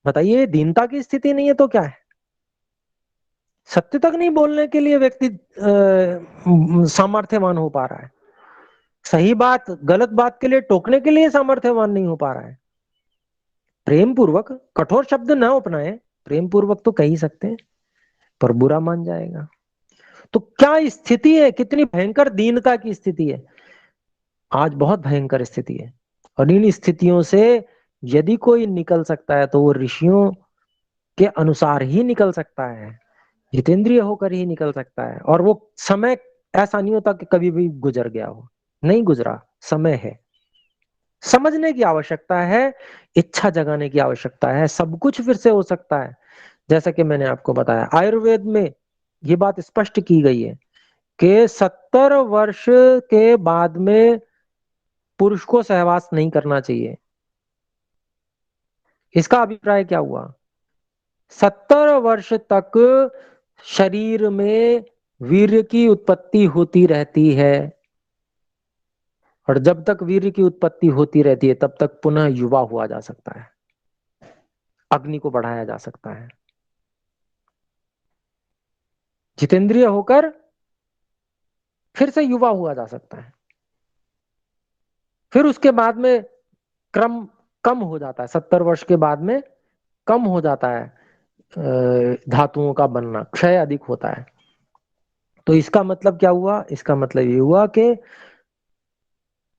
बताइए, दीनता की स्थिति नहीं है तो क्या है। सत्य तक नहीं बोलने के लिए व्यक्ति सामर्थ्यवान हो पा रहा है, सही बात गलत बात के लिए टोकने के लिए सामर्थ्यवान नहीं हो पा रहा है। प्रेम पूर्वक कठोर शब्द न अपनाए, प्रेम पूर्वक तो कह ही सकते हैं, पर बुरा मान जाएगा। तो क्या स्थिति है, कितनी भयंकर दीनता की स्थिति है, आज बहुत भयंकर स्थिति है। और इन स्थितियों से यदि कोई निकल सकता है तो वो ऋषियों के अनुसार ही निकल सकता है, जितेंद्रिय होकर ही निकल सकता है। और वो समय ऐसा नहीं होता कि कभी भी गुजर गया हो, नहीं गुजरा, समय है, समझने की आवश्यकता है, इच्छा जगाने की आवश्यकता है, सब कुछ फिर से हो सकता है। जैसा कि मैंने आपको बताया, आयुर्वेद में ये बात स्पष्ट की गई है कि 70 वर्ष के बाद में पुरुष को सहवास नहीं करना चाहिए। इसका अभिप्राय क्या हुआ, 70 वर्ष तक शरीर में वीर्य की उत्पत्ति होती रहती है, और जब तक वीर्य की उत्पत्ति होती रहती है तब तक पुनः युवा हुआ जा सकता है, अग्नि को बढ़ाया जा सकता है, जितेंद्रिय होकर फिर से युवा हुआ जा सकता है। फिर उसके बाद में क्रम कम हो जाता है, 70 वर्ष के बाद में कम हो जाता है, धातुओं का बनना, क्षय अधिक होता है। तो इसका मतलब क्या हुआ, इसका मतलब ये हुआ कि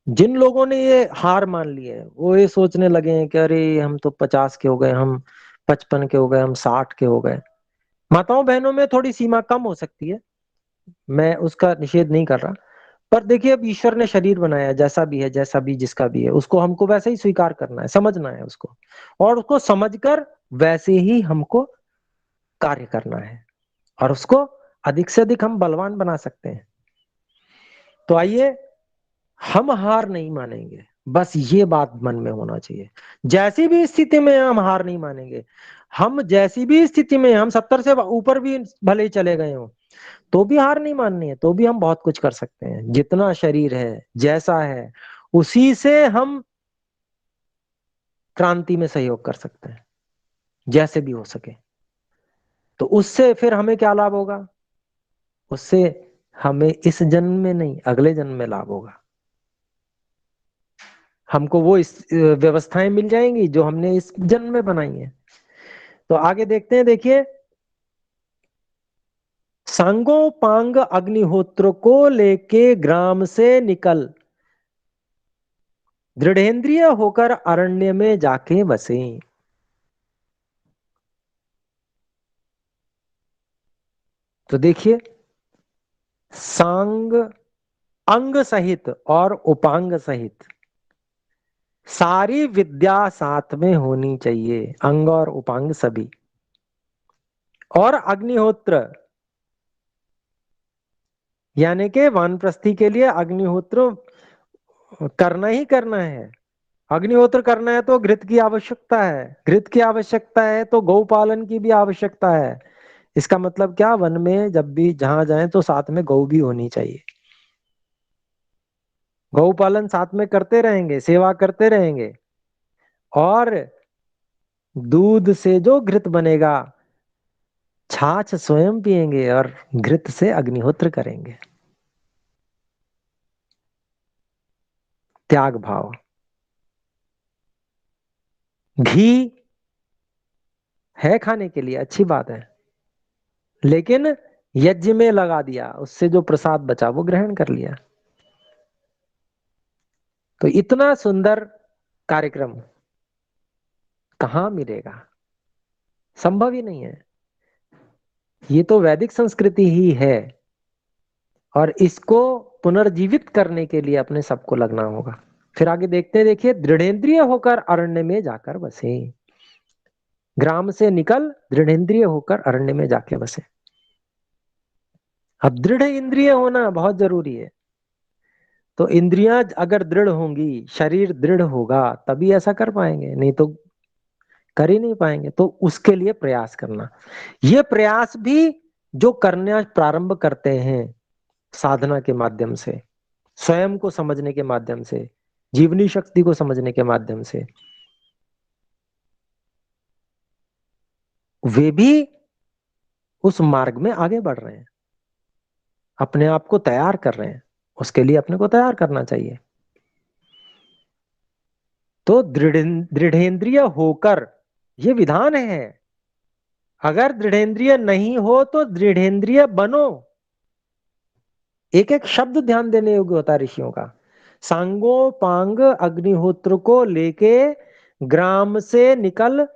जिन लोगों ने ये हार मान ली है वो ये सोचने लगे हैं कि अरे हम तो 50 के हो गए, हम 55 के हो गए, हम 60 के हो गए। माताओं बहनों में थोड़ी सीमा कम हो सकती है, मैं उसका निषेध नहीं कर रहा, पर देखिए अब ईश्वर ने शरीर बनाया, जैसा भी है, जैसा भी जिसका भी है, उसको हमको वैसे ही स्वीकार करना है, समझना है उसको, और उसको समझकर वैसे ही हमको कार्य करना है, और उसको अधिक से अधिक हम बलवान बना सकते हैं। तो आइए, हम हार नहीं मानेंगे, बस ये बात मन में होना चाहिए। जैसी भी स्थिति में हम हार नहीं मानेंगे। हम जैसी भी स्थिति में, हम 70 से ऊपर भी भले ही चले गए हो, तो भी हार नहीं माननी है, तो भी हम बहुत कुछ कर सकते हैं। जितना शरीर है, जैसा है, उसी से हम क्रांति में सहयोग कर सकते हैं, जैसे भी हो सके। तो उससे फिर हमें क्या लाभ होगा? उससे हमें इस जन्म में नहीं, अगले जन्म में लाभ होगा। हमको वो इस व्यवस्थाएं मिल जाएंगी जो हमने इस जन्म में बनाई है। तो आगे देखते हैं, देखिए, सांगोपांग अग्निहोत्र को लेके ग्राम से निकल दृढ़ेंद्रिय होकर अरण्य में जाके बसे। तो देखिए, सांग अंग सहित और उपांग सहित सारी विद्या साथ में होनी चाहिए, अंग और उपांग सभी। और अग्निहोत्र यानी कि वानप्रस्थी के लिए अग्निहोत्र करना ही करना है। अग्निहोत्र करना है तो घृत की आवश्यकता है, घृत की आवश्यकता है तो गौपालन की भी आवश्यकता है। इसका मतलब क्या, वन में जब भी जहां जाए तो साथ में गौ भी होनी चाहिए। गौपालन साथ में करते रहेंगे, सेवा करते रहेंगे, और दूध से जो घृत बनेगा, छाछ स्वयं पिएंगे और घृत से अग्निहोत्र करेंगे। त्याग भाव। घी है खाने के लिए, अच्छी बात है, लेकिन यज्ञ में लगा दिया, उससे जो प्रसाद बचा वो ग्रहण कर लिया। तो इतना सुंदर कार्यक्रम कहाँ मिलेगा? संभव ही नहीं है। ये तो वैदिक संस्कृति ही है, और इसको पुनर्जीवित करने के लिए अपने सबको लगना होगा। फिर आगे देखते हैं, देखिए, दृढ़ेंद्रिय होकर अरण्य में जाकर बसे। ग्राम से निकल दृढ़ेंद्रिय होकर अरण्य में जाके बसे। अब दृढ़ इंद्रिय होना बहुत जरूरी है। तो इंद्रियां अगर दृढ़ होंगी, शरीर दृढ़ होगा, तभी ऐसा कर पाएंगे, नहीं तो कर ही नहीं पाएंगे। तो उसके लिए प्रयास करना, ये प्रयास भी जो करना प्रारंभ करते हैं साधना के माध्यम से, स्वयं को समझने के माध्यम से, जीवनी शक्ति को समझने के माध्यम से, वे भी उस मार्ग में आगे बढ़ रहे हैं, अपने आप को तैयार कर रहे हैं। उसके लिए अपने को तैयार करना चाहिए। तो दृढ़ेंद्रिय होकर, ये विधान है। अगर दृढ़ेंद्रिय नहीं हो तो दृढ़ेंद्रिय बनो। एक एक शब्द ध्यान देने योग्य होता है ऋषियों का। सांगोपांग अग्निहोत्र को लेके ग्राम से निकल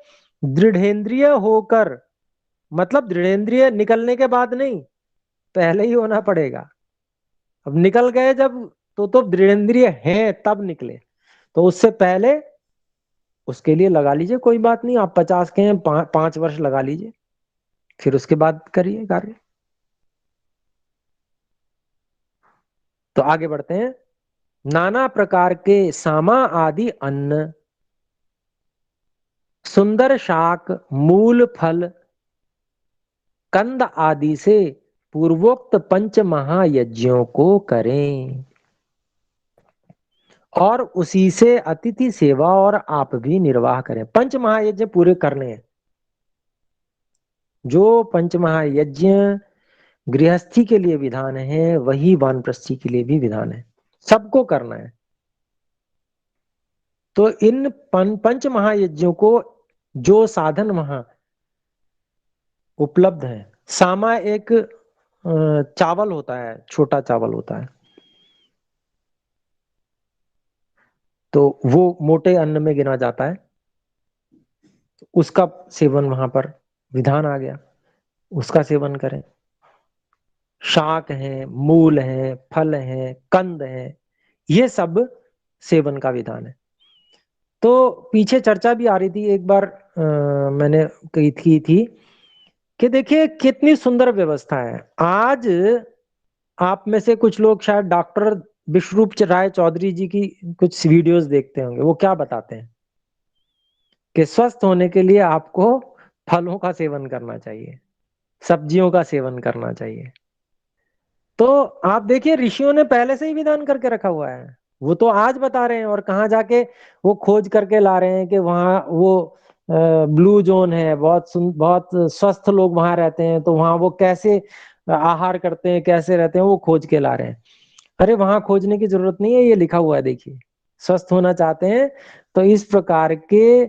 दृढ़ेंद्रिय होकर, मतलब दृढ़ेंद्रिय निकलने के बाद नहीं, पहले ही होना पड़ेगा। अब निकल गए जब, तो दृढ़ेंद्रिय हैं तब निकले, तो उससे पहले उसके लिए लगा लीजिए, कोई बात नहीं, आप 50 के हैं, 5 वर्ष लगा लीजिए, फिर उसके बाद करिए कार्य। तो आगे बढ़ते हैं। नाना प्रकार के सामा आदि अन्न, सुंदर शाक, मूल फल, कंद आदि से पूर्वोक्त पंच महायज्ञों को करें, और उसी से अतिथि सेवा और आप भी निर्वाह करें। पंच महायज्ञ पूरे करने हैं। जो पंच महायज्ञ गृहस्थी के लिए विधान है, वही वानप्रस्थी के लिए भी विधान है, सबको करना है। तो इन पंच महायज्ञों को जो साधन वहां उपलब्ध है, सामा एक चावल होता है, छोटा चावल होता है, तो वो मोटे अन्न में गिना जाता है, उसका सेवन वहां पर विधान आ गया, उसका सेवन करें। शाक है, मूल है, फल है, कंद है, ये सब सेवन का विधान है। तो पीछे चर्चा भी आ रही थी एक बार, मैंने की थी कि देखिए कितनी सुंदर व्यवस्था है। आज आप में से कुछ लोग शायद डॉक्टर विश्वरूप राय चौधरी जी की कुछ वीडियोस देखते होंगे। वो क्या बताते हैं कि स्वस्थ होने के लिए आपको फलों का सेवन करना चाहिए, सब्जियों का सेवन करना चाहिए। तो आप देखिए ऋषियों ने पहले से ही विधान करके रखा हुआ है, वो तो आज बता रहे हैं। और कहाँ जाके वो खोज करके ला रहे हैं कि वहाँ वो ब्लू जोन है, बहुत स्वस्थ लोग वहां रहते हैं, तो वहां वो कैसे आहार करते हैं, कैसे रहते हैं, वो खोज के ला रहे हैं। अरे वहां खोजने की जरूरत नहीं है, ये लिखा हुआ है। देखिए, स्वस्थ होना चाहते हैं तो इस प्रकार के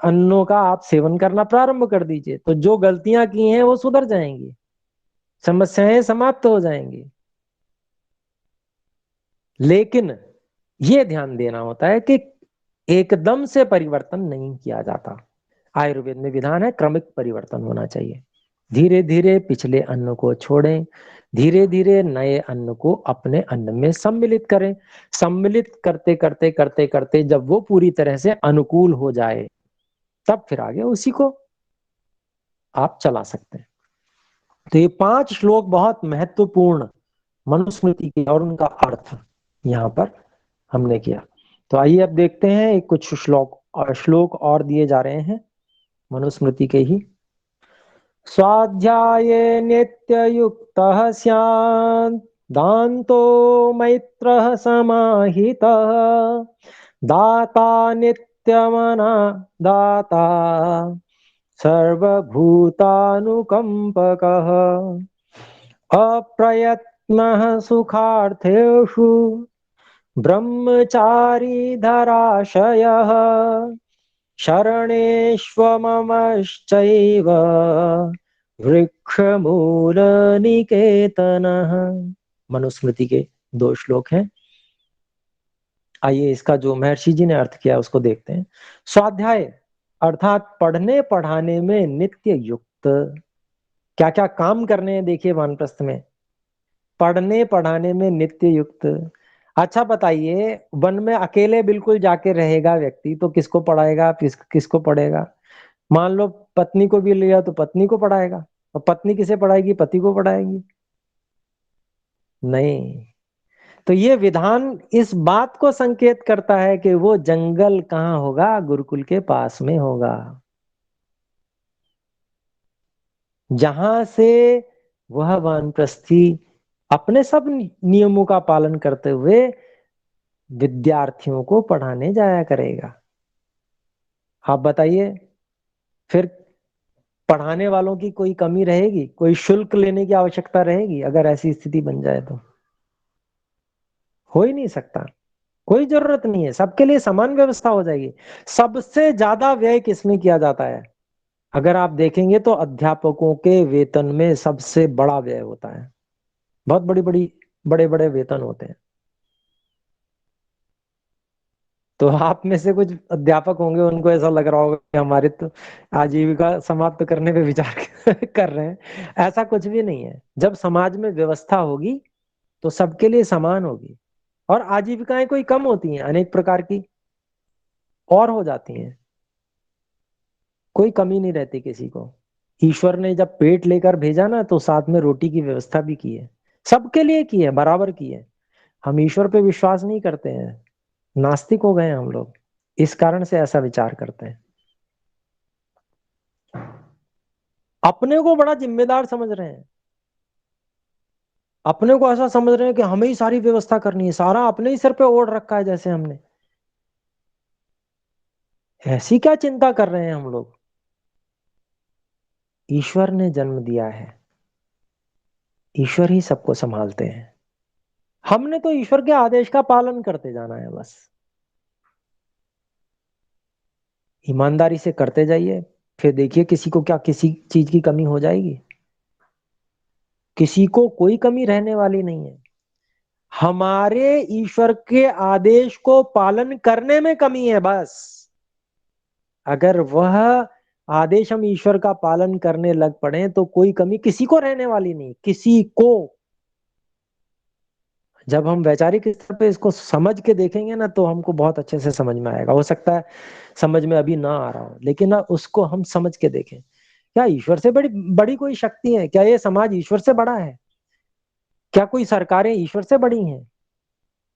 अन्नों का आप सेवन करना प्रारंभ कर दीजिए, तो जो गलतियां की हैं वो सुधर जाएंगी, समस्याएं समाप्त हो जाएंगी। लेकिन ये ध्यान देना होता है कि एकदम से परिवर्तन नहीं किया जाता। आयुर्वेद में विधान है, क्रमिक परिवर्तन होना चाहिए। धीरे धीरे पिछले अन्न को छोड़ें, धीरे धीरे नए अन्न को अपने अन्न में सम्मिलित करें। सम्मिलित करते करते करते करते जब वो पूरी तरह से अनुकूल हो जाए, तब फिर आगे उसी को आप चला सकते हैं। तो ये 5 श्लोक बहुत महत्वपूर्ण मनुस्मृति के और उनका अर्थ यहाँ पर हमने किया। तो आइए अब देखते हैं एक कुछ श्लोक और दिए जा रहे हैं मनुस्मृति के ही। स्वाध्याये नित्ययुक्तः स्यात् दान्तो मैत्रः समाहितः दाता नित्यमना दाता सर्वभूतानुकंपकः अप्रयत्नः सुखार्थेषु ब्रह्मचारी धराशयः शरणेष्वममश्चैव वृक्षमूलनिकेतनः। मनुस्मृति के 2 श्लोक हैं। आइए इसका जो महर्षि जी ने अर्थ किया उसको देखते हैं। स्वाध्याय अर्थात पढ़ने पढ़ाने में नित्य युक्त। क्या क्या काम करने हैं देखिए वानप्रस्थ में। पढ़ने पढ़ाने में नित्य युक्त। अच्छा बताइए, वन में अकेले बिल्कुल जाके रहेगा व्यक्ति तो किसको पढ़ाएगा, किसको पढ़ेगा? मान लो पत्नी को भी लिया तो पत्नी को पढ़ाएगा, और पत्नी किसे पढ़ाएगी? पति को पढ़ाएगी? नहीं। तो ये विधान इस बात को संकेत करता है कि वो जंगल कहाँ होगा? गुरुकुल के पास में होगा, जहां से वह वानप्रस्थी अपने सब नियमों का पालन करते हुए विद्यार्थियों को पढ़ाने जाया करेगा। आप बताइए, फिर पढ़ाने वालों की कोई कमी रहेगी? कोई शुल्क लेने की आवश्यकता रहेगी? अगर ऐसी स्थिति बन जाए तो हो ही नहीं सकता। कोई जरूरत नहीं है, सबके लिए समान व्यवस्था हो जाएगी। सबसे ज्यादा व्यय किसमें किया जाता है? अगर आप देखेंगे तो अध्यापकों के वेतन में सबसे बड़ा व्यय होता है। बहुत बड़े बड़े वेतन होते हैं। तो आप में से कुछ अध्यापक होंगे, उनको ऐसा लग रहा होगा कि हमारे तो आजीविका समाप्त करने पे विचार कर रहे हैं। ऐसा कुछ भी नहीं है। जब समाज में व्यवस्था होगी तो सबके लिए समान होगी, और आजीविकाएं कोई कम होती हैं, अनेक प्रकार की और हो जाती हैं। कोई कमी नहीं रहती किसी को। ईश्वर ने जब पेट लेकर भेजा ना, तो साथ में रोटी की व्यवस्था भी की है, सबके लिए की है, बराबर की है। हम ईश्वर पे विश्वास नहीं करते हैं, नास्तिक हो गए हम लोग, इस कारण से ऐसा विचार करते हैं। अपने को बड़ा जिम्मेदार समझ रहे हैं, अपने को ऐसा समझ रहे हैं कि हमें ही सारी व्यवस्था करनी है, सारा अपने ही सिर पे ओढ़ रखा है जैसे हमने। ऐसी क्या चिंता कर रहे हैं हम लोग? ईश्वर ने जन्म दिया है, ईश्वर ही सबको संभालते हैं। हमने तो ईश्वर के आदेश का पालन करते जाना है बस। ईमानदारी से करते जाइए, फिर देखिए किसी को क्या किसी चीज की कमी हो जाएगी? किसी को कोई कमी रहने वाली नहीं है। हमारे ईश्वर के आदेश को पालन करने में कमी है बस। अगर वह आदेश हम ईश्वर का पालन करने लग पड़े तो कोई कमी किसी को रहने वाली नहीं, किसी को। जब हम वैचारिक स्तर पे इसको समझ के देखेंगे ना तो हमको बहुत अच्छे से समझ में आएगा। हो सकता है समझ में अभी ना आ रहा हो, लेकिन ना उसको हम समझ के देखें। क्या ईश्वर से बड़ी बड़ी कोई शक्ति है? क्या ये समाज ईश्वर से बड़ा है? क्या कोई सरकारें ईश्वर से बड़ी हैं?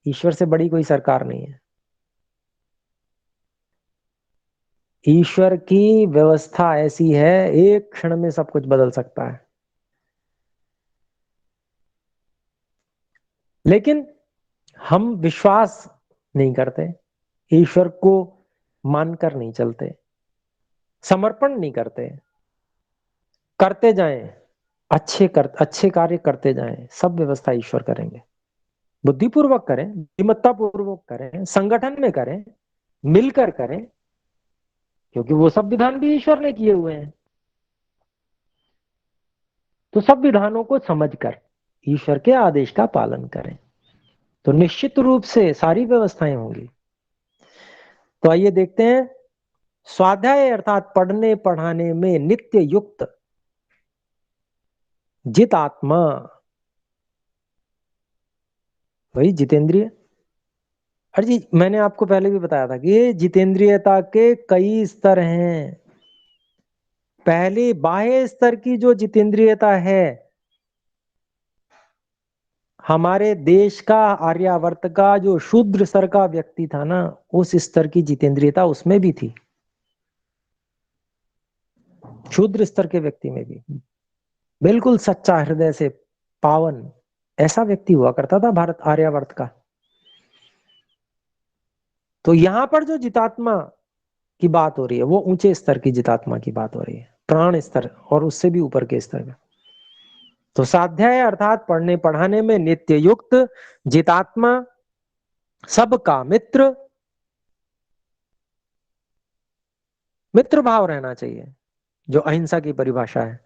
ईश्वर से बड़ी कोई सरकार नहीं है। ईश्वर की व्यवस्था ऐसी है, एक क्षण में सब कुछ बदल सकता है। लेकिन हम विश्वास नहीं करते, ईश्वर को मानकर नहीं चलते, समर्पण नहीं करते। करते जाएं, अच्छे कार्य करते जाएं, सब व्यवस्था ईश्वर करेंगे। बुद्धिपूर्वक करें, बुद्धिमत्ता पूर्वक करें, संगठन में करें, मिलकर करें, क्योंकि वो सब विधान भी ईश्वर ने किए हुए हैं। तो सब विधानों को समझकर ईश्वर के आदेश का पालन करें तो निश्चित रूप से सारी व्यवस्थाएं होंगी। तो आइए देखते हैं, स्वाध्याय अर्थात पढ़ने पढ़ाने में नित्य युक्त जित आत्मा, वही जितेंद्रिय। अरे जी, मैंने आपको पहले भी बताया था कि ये जितेंद्रियता के कई स्तर हैं। पहले बाह्य स्तर की जो जितेंद्रियता है, हमारे देश का, आर्यावर्त का जो शूद्र स्तर का व्यक्ति था ना, उस स्तर की जितेंद्रियता उसमें भी थी। शूद्र स्तर के व्यक्ति में भी बिल्कुल सच्चा हृदय से पावन ऐसा व्यक्ति हुआ करता था भारत आर्यावर्त का। तो यहां पर जो जितात्मा की बात हो रही है वो ऊंचे स्तर की जितात्मा की बात हो रही है, प्राण स्तर और उससे भी ऊपर के स्तर का। तो स्वाध्याय अर्थात पढ़ने पढ़ाने में नित्य युक्त जितात्मा, सबका मित्र, मित्र भाव रहना चाहिए, जो अहिंसा की परिभाषा है,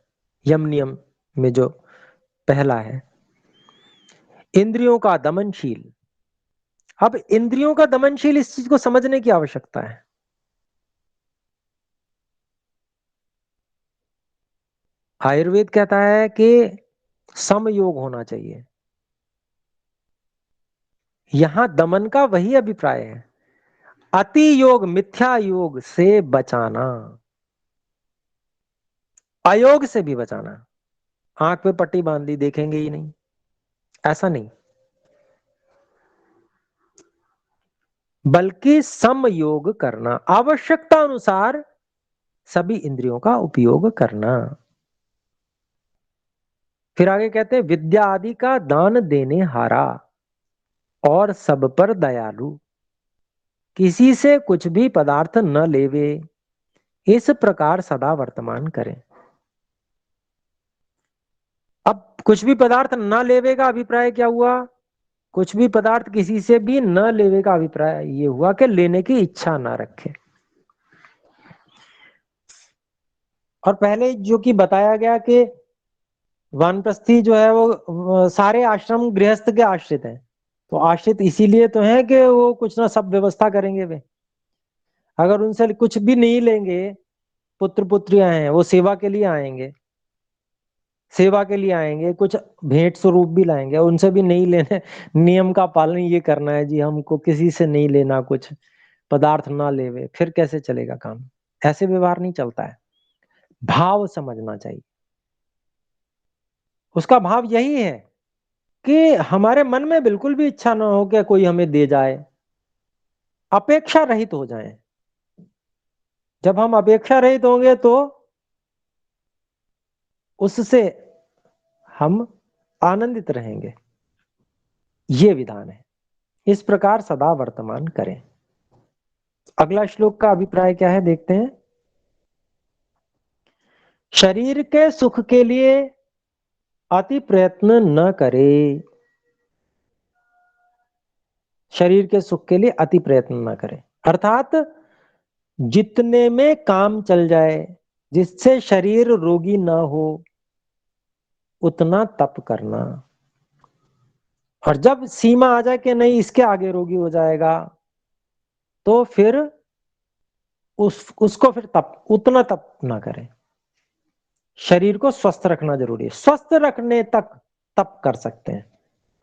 यम नियम में जो पहला है। इंद्रियों का दमनशील। अब इंद्रियों का दमनशील, इस चीज को समझने की आवश्यकता है। आयुर्वेद कहता है कि समयोग होना चाहिए। यहां दमन का वही अभिप्राय है, अति योग, मिथ्या योग से बचाना, अयोग से भी बचाना। आंख पे पट्टी बांध दी, देखेंगे ही नहीं, ऐसा नहीं, बल्कि समयोग करना, आवश्यकता अनुसार सभी इंद्रियों का उपयोग करना। फिर आगे कहते हैं, विद्या आदि का दान देने हारा और सब पर दयालु, किसी से कुछ भी पदार्थ न लेवे, इस प्रकार सदा वर्तमान करें। अब कुछ भी पदार्थ न लेवे का अभिप्राय क्या हुआ? कुछ भी पदार्थ किसी से भी न लेवे का अभिप्राय ये हुआ कि लेने की इच्छा ना रखे। और पहले जो कि बताया गया कि वानप्रस्थी जो है वो सारे आश्रम गृहस्थ के आश्रित हैं। तो आश्रित इसीलिए तो है कि वो कुछ ना सब व्यवस्था करेंगे वे। अगर उनसे कुछ भी नहीं लेंगे, पुत्र पुत्रियां हैं वो सेवा के लिए आएंगे, सेवा के लिए आएंगे, कुछ भेंट स्वरूप भी लाएंगे, उनसे भी नहीं लेने, नियम का पालन ये करना है जी, हमको किसी से नहीं लेना, कुछ पदार्थ ना लेवे, फिर कैसे चलेगा काम? ऐसे व्यवहार नहीं चलता है। भाव समझना चाहिए। उसका भाव यही है कि हमारे मन में बिल्कुल भी इच्छा ना हो कि कोई हमें दे जाए, अपेक्षा रहित हो जाए। जब हम अपेक्षा रहित होंगे तो उससे हम आनंदित रहेंगे। ये विधान है। इस प्रकार सदा वर्तमान करें। अगला श्लोक का अभिप्राय क्या है देखते हैं। शरीर के सुख के लिए अति प्रयत्न न करे। शरीर के सुख के लिए अति प्रयत्न न करें, अर्थात जितने में काम चल जाए, जिससे शरीर रोगी ना हो, उतना तप करना। और जब सीमा आ जाए कि नहीं इसके आगे रोगी हो जाएगा, तो फिर उसको फिर उतना तप ना करें। शरीर को स्वस्थ रखना जरूरी है, स्वस्थ रखने तक तप कर सकते हैं।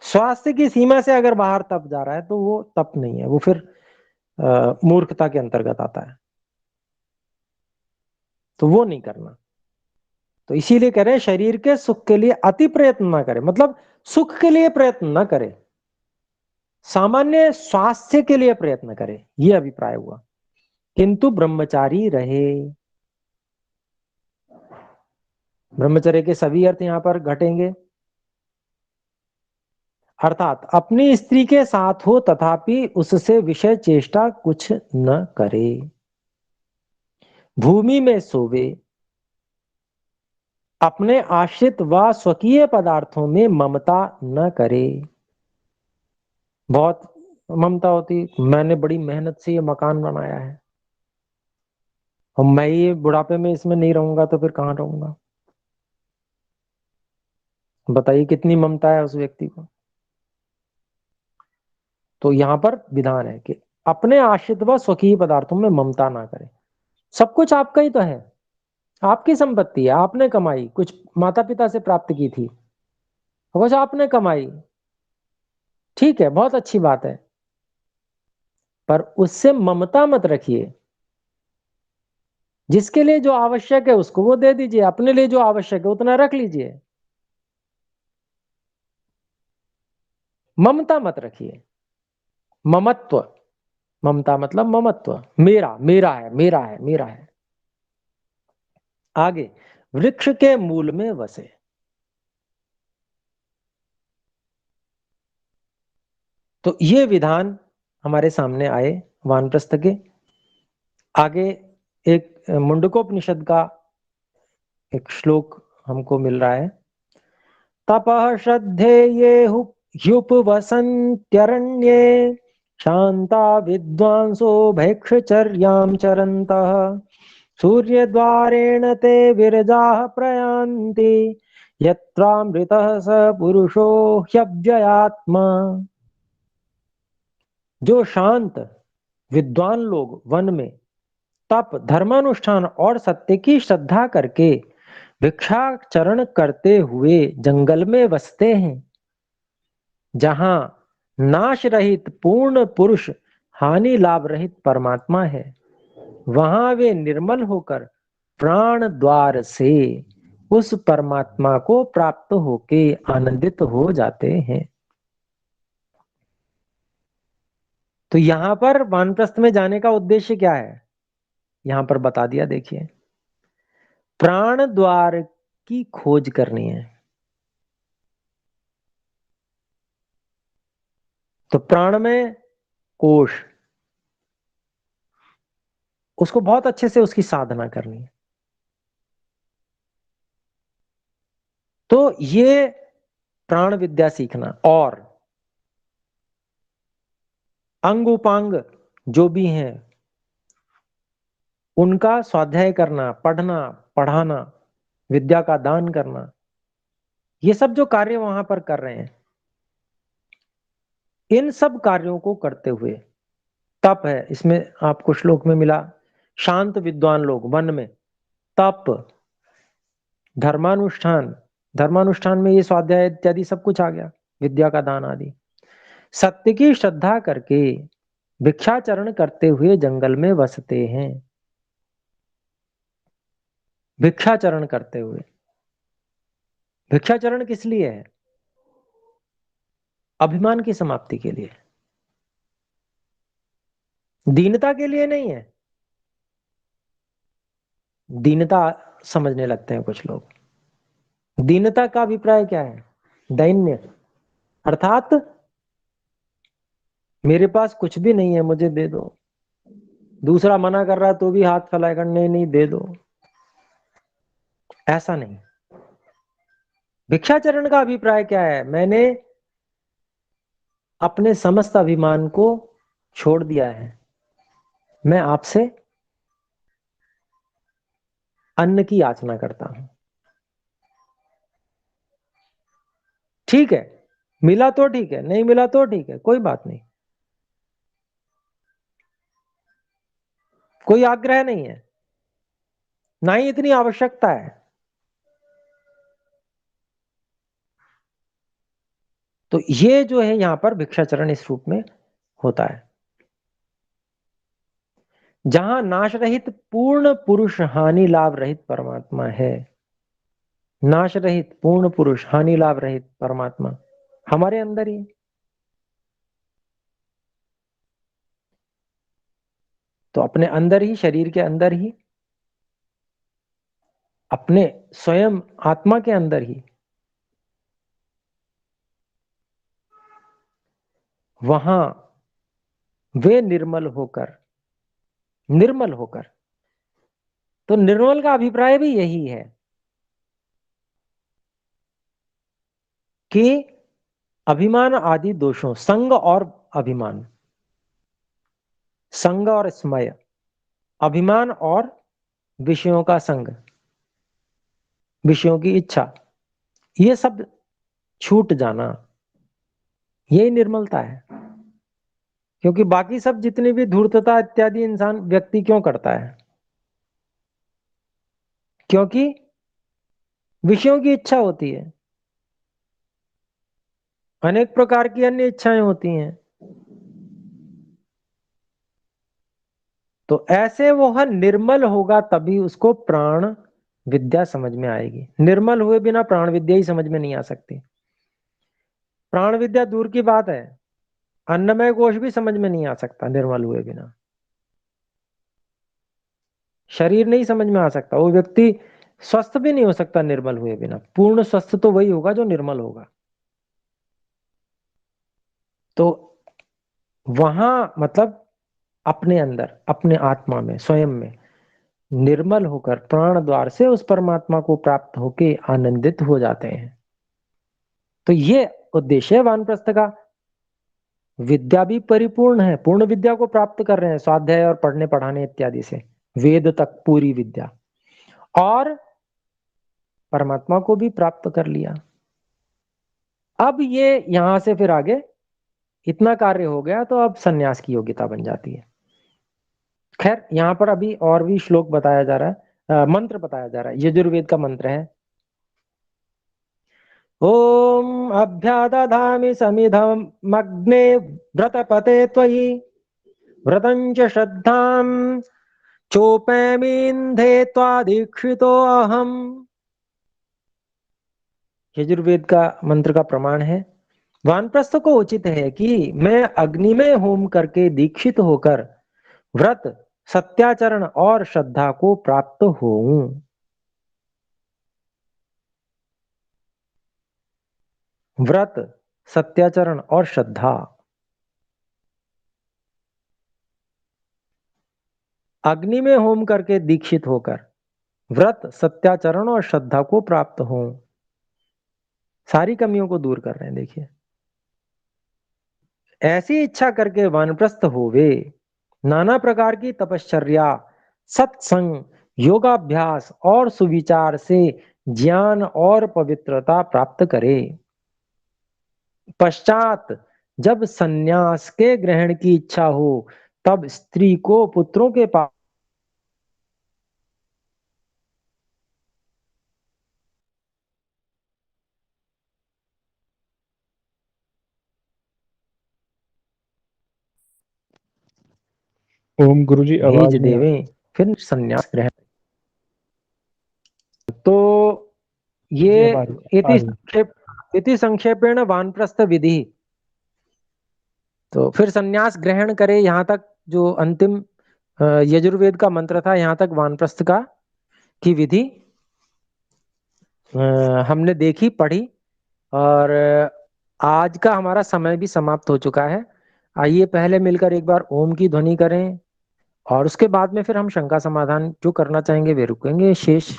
स्वास्थ्य की सीमा से अगर बाहर तप जा रहा है तो वो तप नहीं है, वो फिर मूर्खता के अंतर्गत आता है, तो वो नहीं करना। तो इसीलिए कह रहे हैं शरीर के सुख के लिए अति प्रयत्न ना करें, मतलब सुख के लिए प्रयत्न ना करें, सामान्य स्वास्थ्य के लिए प्रयत्न करें, ये अभिप्राय हुआ। किंतु ब्रह्मचारी रहे। ब्रह्मचर्य के सभी अर्थ यहां पर घटेंगे, अर्थात अपनी स्त्री के साथ हो तथापि उससे विषय चेष्टा कुछ न करे, भूमि में सोवे, अपने आश्रित व स्वकीय पदार्थों में ममता न करे। बहुत ममता होती, मैंने बड़ी मेहनत से ये मकान बनाया है और मैं ये बुढ़ापे में इसमें नहीं रहूंगा तो फिर कहां रहूंगा। बताइए कितनी ममता है उस व्यक्ति को। तो यहां पर विधान है कि अपने आश्रित व स्वकीय पदार्थों में ममता ना करें। सब कुछ आपका ही तो है, आपकी संपत्ति है, आपने कमाई, कुछ माता पिता से प्राप्त की थी, कुछ आपने कमाई, ठीक है, बहुत अच्छी बात है, पर उससे ममता मत रखिए। जिसके लिए जो आवश्यक है उसको वो दे दीजिए, अपने लिए जो आवश्यक है उतना रख लीजिए, ममता मत रखिए। ममत्व, ममता मतलब ममत्व, मेरा मेरा है, मेरा है, मेरा है। आगे, वृक्ष के मूल में वसे। तो ये विधान हमारे सामने आए वानप्रस्थ के। आगे एक मुंडकोपनिषद का एक श्लोक हमको मिल रहा है। तपः श्रद्धेये ह्युपवसन्त्यरण्ये शांता विद्वांसो भैक्षचर्यां चरन्तः सूर्यद्वारेण ते विरजाः प्रयान्ति यत्रामृतः स पुरुषो ह्यव्ययात्मा। जो शांत विद्वान लोग वन में तप, धर्मानुष्ठान और सत्य की श्रद्धा करके भिक्षाचरण करते हुए जंगल में बसते हैं, जहां नाश रहित पूर्ण पुरुष हानि लाभ रहित परमात्मा है, वहां वे निर्मल होकर प्राण द्वार से उस परमात्मा को प्राप्त होके आनंदित हो जाते हैं। तो यहां पर वानप्रस्थ में जाने का उद्देश्य क्या है, यहां पर बता दिया। देखिए, प्राण द्वार की खोज करनी है। तो प्राण में कोश, उसको बहुत अच्छे से उसकी साधना करनी है। तो ये प्राण विद्या सीखना और अंग उपांग जो भी हैं उनका स्वाध्याय करना, पढ़ना, पढ़ाना, विद्या का दान करना, ये सब जो कार्य वहां पर कर रहे हैं, इन सब कार्यों को करते हुए तप है। इसमें आपको श्लोक में मिला, शांत विद्वान लोग वन में तप, धर्मानुष्ठान, धर्मानुष्ठान में ये स्वाध्याय इत्यादि सब कुछ आ गया, विद्या का दान आदि, सत्य की श्रद्धा करके भिक्षाचरण करते हुए जंगल में बसते हैं। भिक्षाचरण करते हुए, भिक्षाचरण किस लिए है? अभिमान की समाप्ति के लिए, दीनता के लिए नहीं है। दीनता समझने लगते हैं कुछ लोग। दीनता का अभिप्राय क्या है? दैन्य, अर्थात मेरे पास कुछ भी नहीं है, मुझे दे दो। दूसरा मना कर रहा है तो भी हाथ फैलाकर नहीं नहीं दे दो, ऐसा नहीं। भिक्षाचरण का अभिप्राय क्या है? मैंने अपने समस्त अभिमान को छोड़ दिया है, मैं आपसे अन्न की याचना करता हूं। ठीक है, मिला तो ठीक है, नहीं मिला तो ठीक है, कोई बात नहीं, कोई आग्रह नहीं है, ना ही इतनी आवश्यकता है। तो ये जो है यहां पर भिक्षाचरण इस रूप में होता है, जहां नाश रहित पूर्ण पुरुष हानि लाभ रहित परमात्मा है। नाश रहित पूर्ण पुरुष हानि लाभ रहित परमात्मा हमारे अंदर ही। तो अपने अंदर ही, शरीर के अंदर ही, अपने स्वयं आत्मा के अंदर ही, वहां वे निर्मल होकर, निर्मल होकर, तो निर्मल का अभिप्राय भी यही है कि अभिमान आदि दोषों, संग और अभिमान, संग और स्मय, अभिमान और विषयों का संग, विषयों की इच्छा, ये सब छूट जाना, यही निर्मलता है। क्योंकि बाकी सब जितनी भी धूर्तता इत्यादि इंसान व्यक्ति क्यों करता है? क्योंकि विषयों की इच्छा होती है, अनेक प्रकार की अन्य इच्छाएं होती हैं। तो ऐसे वह निर्मल होगा तभी उसको प्राण विद्या समझ में आएगी। निर्मल हुए बिना प्राण विद्या ही समझ में नहीं आ सकती। प्राण विद्या दूर की बात है, अन्नमय कोश भी समझ में नहीं आ सकता निर्मल हुए बिना। शरीर नहीं समझ में आ सकता, वो व्यक्ति स्वस्थ भी नहीं हो सकता निर्मल हुए बिना। पूर्ण स्वस्थ तो वही होगा जो निर्मल होगा। तो वहां मतलब अपने अंदर, अपने आत्मा में, स्वयं में निर्मल होकर प्राण द्वार से उस परमात्मा को प्राप्त होके आनंदित हो जाते हैं। तो ये उद्देश्य है वानप्रस्थ का। विद्या भी परिपूर्ण है, पूर्ण विद्या को प्राप्त कर रहे हैं स्वाध्याय और पढ़ने पढ़ाने इत्यादि से, वेद तक पूरी विद्या, और परमात्मा को भी प्राप्त कर लिया। अब ये यहां से फिर आगे इतना कार्य हो गया तो अब सन्यास की योग्यता बन जाती है। खैर यहां पर अभी और भी श्लोक बताया जा रहा है, मंत्र बताया जा रहा है। यजुर्वेद का मंत्र है, ओम अभ्यादधामि समिधमग्ने व्रतपते त्वयि व्रतं च श्रद्धां चोपैमीन्धे त्वादीक्षितो अहम। यजुर्वेद का मंत्र का प्रमाण है। वानप्रस्थ को उचित है कि मैं अग्नि में होम करके दीक्षित होकर व्रत, सत्याचरण और श्रद्धा को प्राप्त होऊं। व्रत, सत्याचरण और श्रद्धा, अग्नि में होम करके दीक्षित होकर व्रत, सत्याचरण और श्रद्धा को प्राप्त हो। सारी कमियों को दूर कर रहे हैं। देखिए, ऐसी इच्छा करके वानप्रस्थ होवे, नाना प्रकार की तपश्चर्या, सत्संग, योगाभ्यास और सुविचार से ज्ञान और पवित्रता प्राप्त करे। पश्चात जब सन्यास के ग्रहण की इच्छा हो तब स्त्री को पुत्रों के पास ओम गुरुजी भेज आवाज नहीं आ देवे, फिर सन्यास ग्रहण। तो रही ये जी, अब आ रही है। इति संक्षेपेण वानप्रस्थ विधि। तो फिर सन्यास ग्रहण करे, यहाँ तक जो अंतिम यजुर्वेद का मंत्र था, यहाँ तक वानप्रस्थ का की विधि हमने देखी, पढ़ी, और आज का हमारा समय भी समाप्त हो चुका है। आइए पहले मिलकर एक बार ओम की ध्वनि करें, और उसके बाद में फिर हम शंका समाधान जो करना चाहेंगे वे रुकेंगे, शेष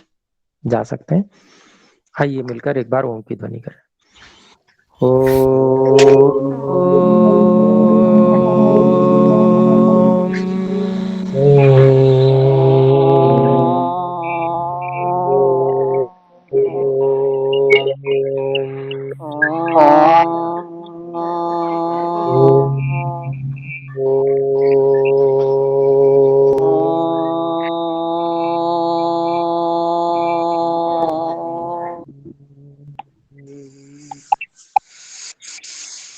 जा सकते हैं। आइए मिलकर एक बार ओम की ध्वनि करें।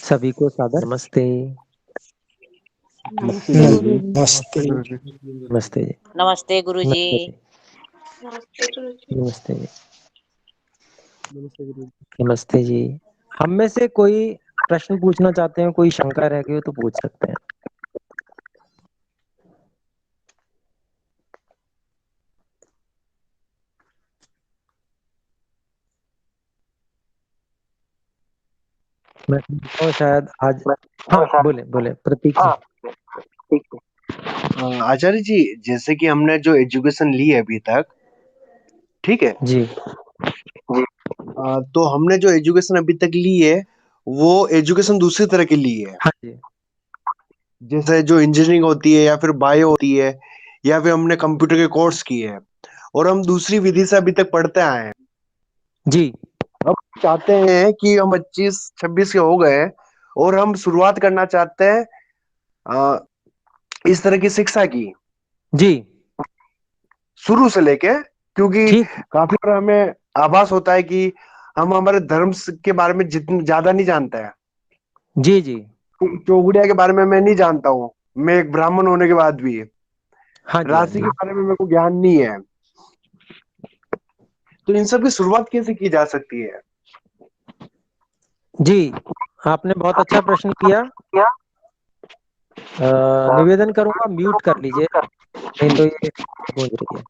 सभी को सादर नमस्ते। नमस्ते नमस्ते गुरुजी। नमस्ते गुरु जी। नमस्ते जी। नमस्ते गुरुजी। नमस्ते जी। नमस्ते जी। नमस्ते जी। हम में से कोई प्रश्न पूछना चाहते हैं, कोई शंका रह गई हो तो पूछ सकते हैं। मैं समझता हूँ शायद आज, हाँ बोले बोले प्रतीक जी। आचार्य जी, जैसे कि हमने जो एजुकेशन ली है अभी तक, ठीक है, जी तो हमने जो एजुकेशन अभी तक ली है वो एजुकेशन दूसरी तरह की ली है। हाँ जी जैसे जो इंजीनियरिंग होती है या फिर बायो होती है या फिर हमने कंप्यूटर के कोर्स किए हैं और हम दूसरी विधि से अभी तक पढ़ते आए हैं। जी अब चाहते हैं कि हम 25-26 के हो गए और हम शुरुआत करना चाहते हैं अ, इस तरह की शिक्षा की जी शुरू से लेके, क्योंकि ठीक काफी बार हमें आभास होता है कि हम हमारे धर्म के बारे में जितनी ज्यादा नहीं जानते हैं। जी जी चौगुड़िया के बारे में मैं नहीं जानता हूँ, मैं एक ब्राह्मण होने के बाद भी। हाँ जी हाँ राशि जी के बारे में मेरे को ज्ञान नहीं है। तो इन सब की शुरुआत कैसे की जा सकती है? जी आपने बहुत अच्छा प्रश्न किया। निवेदन करूंगा म्यूट कर लीजिए, नहीं तो ये गूंज रही है।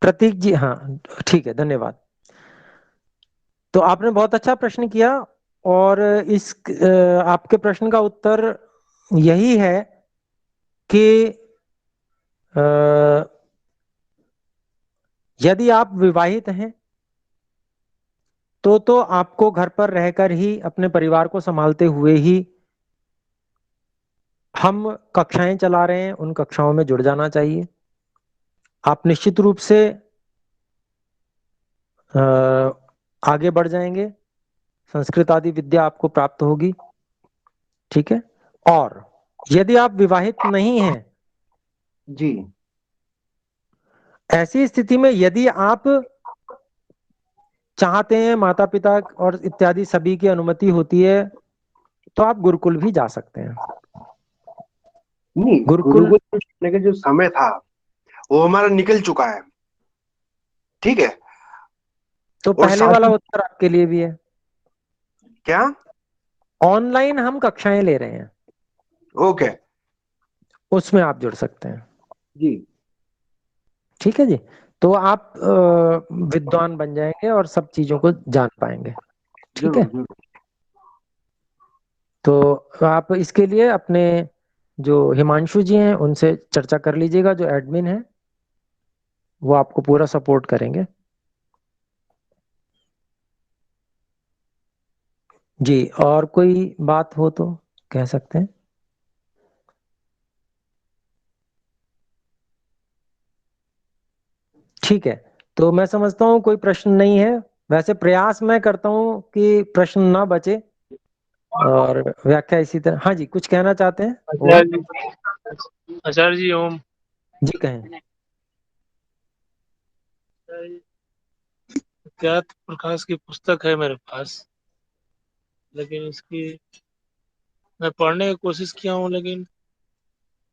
प्रतीक जी, हाँ ठीक है, धन्यवाद। तो आपने बहुत अच्छा प्रश्न किया और इस आपके प्रश्न का उत्तर यही है कि अ, यदि आप विवाहित हैं तो आपको घर पर रहकर ही अपने परिवार को संभालते हुए ही हम कक्षाएं चला रहे हैं, उन कक्षाओं में जुड़ जाना चाहिए। आप निश्चित रूप से अ, आगे बढ़ जाएंगे, संस्कृत आदि विद्या आपको प्राप्त होगी, ठीक है। और यदि आप विवाहित नहीं हैं, जी ऐसी स्थिति में यदि आप चाहते हैं, माता पिता और इत्यादि सभी की अनुमति होती है, तो आप गुरुकुल भी जा सकते हैं। नहीं, गुरुकुल गुरुकुल जाने का जो समय था वो हमारा निकल चुका है, ठीक है। तो और पहले साथ वाला ही उत्तर आपके लिए भी है। क्या? ऑनलाइन हम कक्षाएं ले रहे हैं, ओके उसमें आप जुड़ सकते हैं, जी, ठीक है जी। तो आप विद्वान बन जाएंगे और सब चीजों को जान पाएंगे, ठीक है। जरूर जरूर। तो आप इसके लिए अपने जो हिमांशु जी हैं उनसे चर्चा कर लीजिएगा, जो एडमिन है वो आपको पूरा सपोर्ट करेंगे। जी, और कोई बात हो तो कह सकते हैं। ठीक है, तो मैं समझता हूँ कोई प्रश्न नहीं है। वैसे प्रयास मैं करता हूँ कि प्रश्न ना बचे और व्याख्या इसी तरह। हाँ जी, कुछ कहना चाहते हैं? ओम आचार्य जी ओम। जी कहें। अज्ञात प्रकाश की पुस्तक है मेरे पास, लेकिन इसकी मैं पढ़ने की कोशिश किया हूँ, लेकिन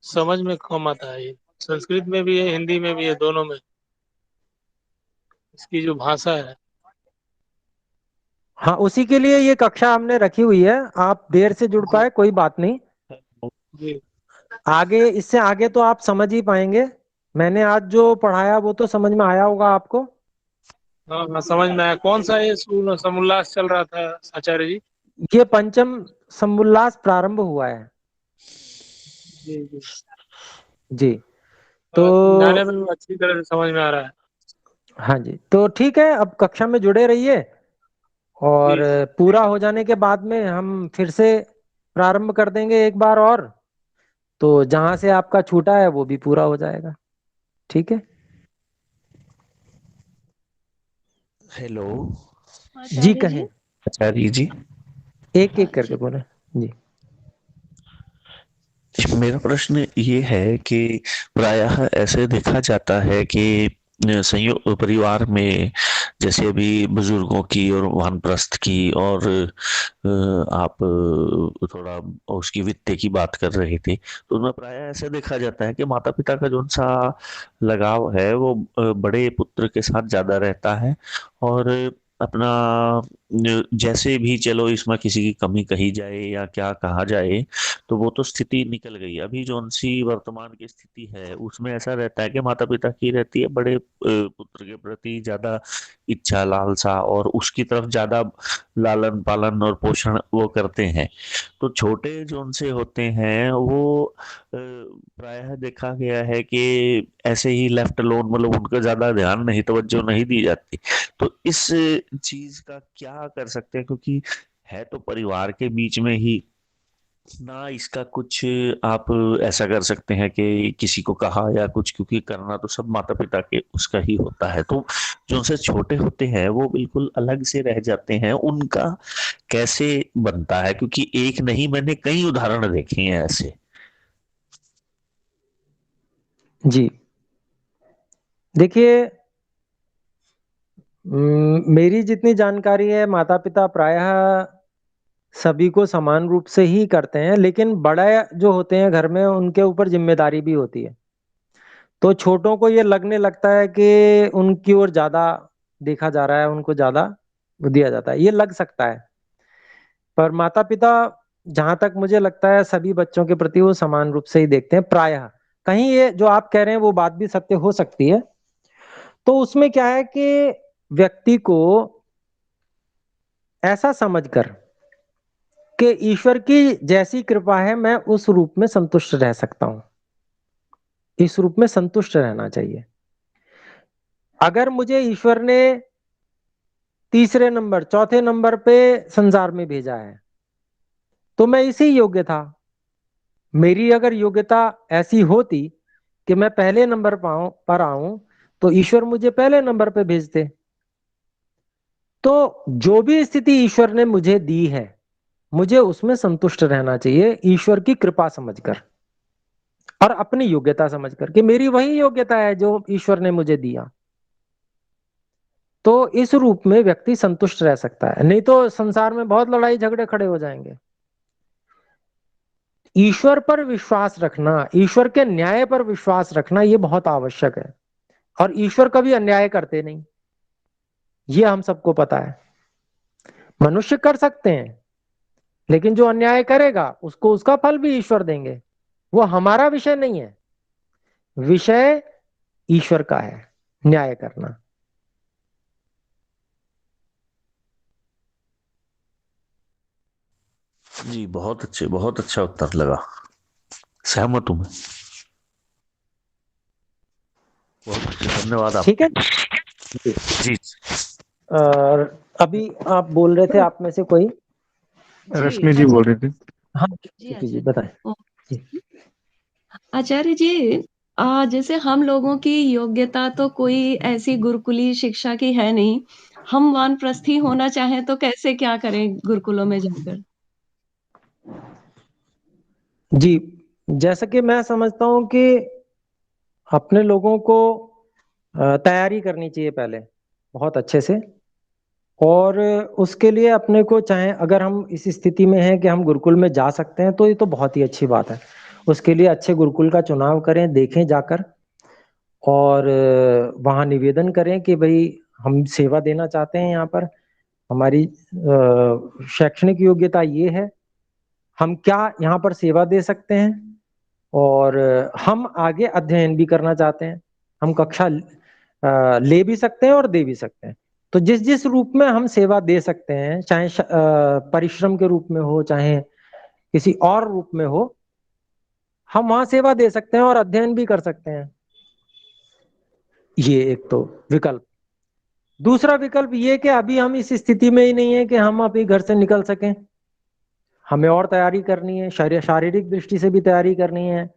समझ में कम आता है। ये संस्कृत में भी है, हिंदी में भी है, दोनों में। इसकी जो भाषा है। हाँ, उसी के लिए ये कक्षा हमने रखी हुई है। आप देर से जुड़ पाए कोई बात नहीं, जी आगे इससे आगे तो आप समझ ही पाएंगे। मैंने आज जो पढ़ाया वो तो समझ में आया होगा आपको। हाँ हाँ, समझ में आया। कौन सा ये स्कूल समोल्लास चल रहा था आचार्य जी? ये पंचम समुल्लास प्रारंभ हुआ है। जी जी। जी तो समझाने में अच्छी तरह से समझ में आ रहा है। हाँ जी, तो ठीक है, अब कक्षा में जुड़े रहिए और जी पूरा हो जाने के बाद में हम फिर से प्रारंभ कर देंगे एक बार और, तो जहां से आपका छूटा है वो भी पूरा हो जाएगा, ठीक है। हेलो जी आचार्य जी। कहें, आचार्य जी। एक एक करके जी बोले जी। मेरा प्रश्न ये है कि प्रायः ऐसे देखा जाता है कि संयुक्त परिवार में जैसे अभी बुजुर्गों की और वानप्रस्थ की और आप थोड़ा उसकी वित्त की बात कर रहे थे, तो उसमें प्राय ऐसे देखा जाता है कि माता पिता का जो सा लगाव है वो बड़े पुत्र के साथ ज्यादा रहता है, और अपना जैसे भी चलो इसमें किसी की कमी कही जाए या क्या कहा जाए, तो वो तो स्थिति निकल गई। अभी जो सी वर्तमान की स्थिति है उसमें ऐसा रहता है कि माता पिता की रहती है बड़े पुत्र के प्रति ज्यादा इच्छा लालसा, और उसकी तरफ ज्यादा लालन पालन और पोषण वो करते हैं। तो छोटे जो उनसे होते हैं वो प्रायः देखा गया है कि ऐसे ही लेफ्ट अलोन, मतलब उनका ज्यादा ध्यान नहीं, तवज्जो नहीं दी जाती। तो इस चीज का क्या कर सकते हैं, क्योंकि है तो परिवार के बीच में ही ना, इसका कुछ आप ऐसा कर सकते हैं कि किसी को कहा या कुछ, क्योंकि करना तो सब माता पिता के उसका ही होता है। तो जो उनसे छोटे होते हैं वो बिल्कुल अलग से रह जाते हैं, उनका कैसे बनता है, क्योंकि एक नहीं, मैंने कई उदाहरण देखे हैं ऐसे। जी देखिए, मेरी जितनी जानकारी है माता पिता प्रायः सभी को समान रूप से ही करते हैं, लेकिन बड़े जो होते हैं घर में उनके ऊपर जिम्मेदारी भी होती है। तो छोटों को ये लगने लगता है कि उनकी ओर ज्यादा देखा जा रहा है, उनको ज्यादा दिया जाता है, ये लग सकता है। पर माता पिता, जहां तक मुझे लगता है, सभी बच्चों के प्रति वो समान रूप से ही देखते हैं प्रायः। कहीं ये जो आप कह रहे हैं वो बात भी सत्य हो सकती है। तो उसमें क्या है कि व्यक्ति को ऐसा समझकर कि ईश्वर की जैसी कृपा है मैं उस रूप में संतुष्ट रह सकता हूं, इस रूप में संतुष्ट रहना चाहिए। अगर मुझे ईश्वर ने तीसरे नंबर चौथे नंबर पे संसार में भेजा है तो मैं इसी योग्य था। मेरी अगर योग्यता ऐसी होती कि मैं पहले नंबर पर आऊं तो ईश्वर मुझे पहले नंबर पे भेजते। तो जो भी स्थिति ईश्वर ने मुझे दी है मुझे उसमें संतुष्ट रहना चाहिए, ईश्वर की कृपा समझकर और अपनी योग्यता समझकर कि मेरी वही योग्यता है जो ईश्वर ने मुझे दिया। तो इस रूप में व्यक्ति संतुष्ट रह सकता है, नहीं तो संसार में बहुत लड़ाई झगड़े खड़े हो जाएंगे। ईश्वर पर विश्वास रखना, ईश्वर के न्याय पर विश्वास रखना, ये बहुत आवश्यक है। और ईश्वर कभी अन्याय करते नहीं, ये हम सबको पता है। मनुष्य कर सकते हैं, लेकिन जो अन्याय करेगा उसको उसका फल भी ईश्वर देंगे। वो हमारा विषय नहीं है, विषय ईश्वर का है न्याय करना। जी बहुत अच्छे, बहुत अच्छा उत्तर लगा, सहमत हूं मैं। बहुत अच्छे, धन्यवाद आप। ठीक है जी। और अभी आप बोल रहे थे, आप में से कोई? रश्मि जी बोल रही थी। हाँ जी जी बताएं। आचार्य जी, जैसे हम लोगों की योग्यता तो कोई ऐसी गुरुकुली शिक्षा की है नहीं। हम वानप्रस्थी होना चाहें तो कैसे क्या करें गुरुकुलों में जाकर? जी, जैसा कि मैं समझता हूं कि अपने लोगों को तैयारी करनी चाहिए पहले बहुत अच्छे से। और उसके लिए अपने को, चाहे अगर हम इस स्थिति में हैं कि हम गुरुकुल में जा सकते हैं तो ये तो बहुत ही अच्छी बात है। उसके लिए अच्छे गुरुकुल का चुनाव करें, देखें जाकर, और वहाँ निवेदन करें कि भाई हम सेवा देना चाहते हैं, यहाँ पर हमारी शैक्षणिक योग्यता ये है, हम क्या यहाँ पर सेवा दे सकते हैं, और हम आगे अध्ययन भी करना चाहते हैं, हम कक्षा ले भी सकते हैं और दे भी सकते हैं। तो जिस जिस रूप में हम सेवा दे सकते हैं, चाहे परिश्रम के रूप में हो चाहे किसी और रूप में हो, हम वहां सेवा दे सकते हैं और अध्ययन भी कर सकते हैं। ये एक तो विकल्प। दूसरा विकल्प ये कि अभी हम इस स्थिति में ही नहीं है कि हम अभी घर से निकल सकें, हमें और तैयारी करनी है, शारीरिक दृष्टि से भी तैयारी करनी है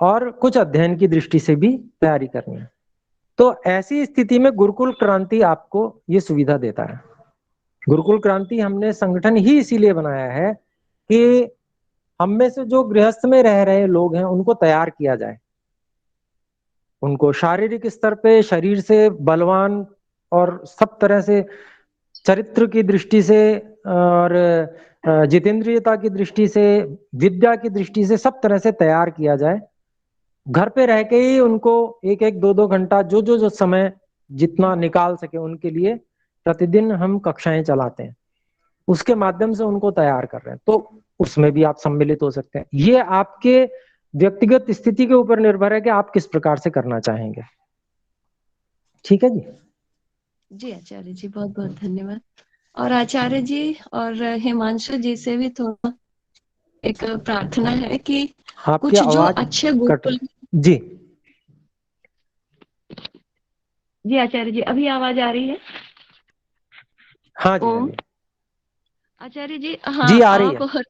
और कुछ अध्ययन की दृष्टि से भी तैयारी करनी है। तो ऐसी स्थिति में गुरुकुल क्रांति आपको ये सुविधा देता है। गुरुकुल क्रांति हमने संगठन ही इसीलिए बनाया है कि हम में से जो गृहस्थ में रह रहे लोग हैं उनको तैयार किया जाए, उनको शारीरिक स्तर पे शरीर से बलवान और सब तरह से चरित्र की दृष्टि से और जितेंद्रियता की दृष्टि से, विद्या की दृष्टि से सब तरह से तैयार किया जाए। घर पे रह के ही उनको 1-1, 2-2 घंटा जो समय जितना निकाल सके उनके लिए प्रतिदिन हम कक्षाएं चलाते हैं, उसके माध्यम से उनको तैयार कर रहे हैं। तो उसमें भी आप सम्मिलित हो सकते हैं। ये आपके व्यक्तिगत स्थिति के ऊपर निर्भर है कि आप किस प्रकार से करना चाहेंगे। ठीक है जी। जी आचार्य जी, बहुत बहुत धन्यवाद। और आचार्य जी और हिमांशु जी से भी थोड़ा एक प्रार्थना है कि आपकी कुछ जो आवाज अच्छे कट गुरुकुल। जी। जी आचार्य जी, अभी आवाज आ रही है? हाँ जी, हाँ ओम। जी, आचार्य जी, जी हाँ, आ रही आप है। और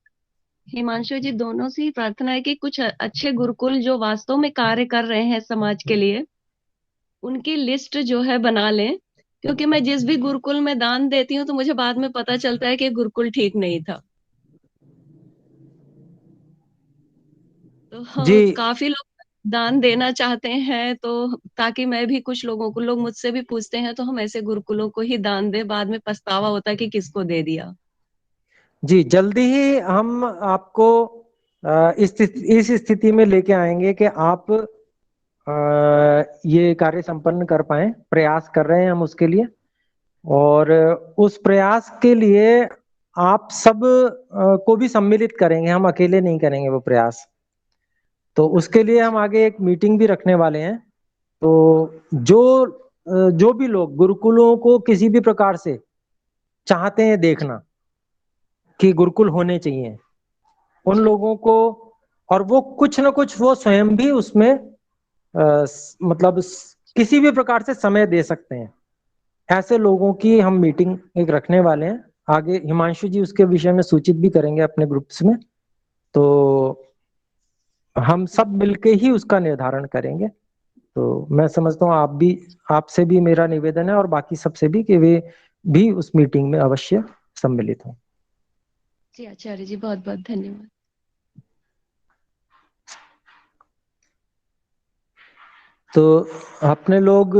हिमांशु जी दोनों से ही प्रार्थना है कि कुछ अच्छे गुरुकुल जो वास्तव में कार्य कर रहे हैं समाज के लिए, उनकी लिस्ट जो है बना लें। क्योंकि मैं जिस भी गुरुकुल में दान देती हूँ तो मुझे बाद में पता चलता है कि गुरुकुल ठीक नहीं था। तो जी काफी लोग दान देना चाहते हैं, तो ताकि मैं भी, कुछ लोग मुझसे भी पूछते हैं, तो हम ऐसे गुरुकुलों को ही दान दें, बाद में पछतावा होता है कि किसको दे दिया। जी, जल्दी ही हम आपको इस स्थिति में लेके आएंगे कि आप ये कार्य संपन्न कर पाए। प्रयास कर रहे हैं हम उसके लिए, और उस प्रयास के लिए आप सब को भी सम्मिलित करेंगे, हम अकेले नहीं करेंगे वो प्रयास। तो उसके लिए हम आगे एक मीटिंग भी रखने वाले हैं। तो जो भी लोग गुरुकुलों को किसी भी प्रकार से चाहते हैं देखना कि गुरुकुल होने चाहिए, उन लोगों को, और वो कुछ ना कुछ वो स्वयं भी उसमें मतलब किसी भी प्रकार से समय दे सकते हैं, ऐसे लोगों की हम मीटिंग एक रखने वाले हैं। आगे हिमांशु जी उसके विषय में सूचित भी करेंगे अपने ग्रुप्स में। तो हम सब मिलके ही उसका निर्धारण करेंगे। तो मैं समझता हूँ आपसे भी मेरा निवेदन है और बाकी सबसे भी, कि वे भी उस मीटिंग में अवश्य सम्मिलित हों। जी आचार्य जी, बहुत बहुत धन्यवाद। तो अपने लोग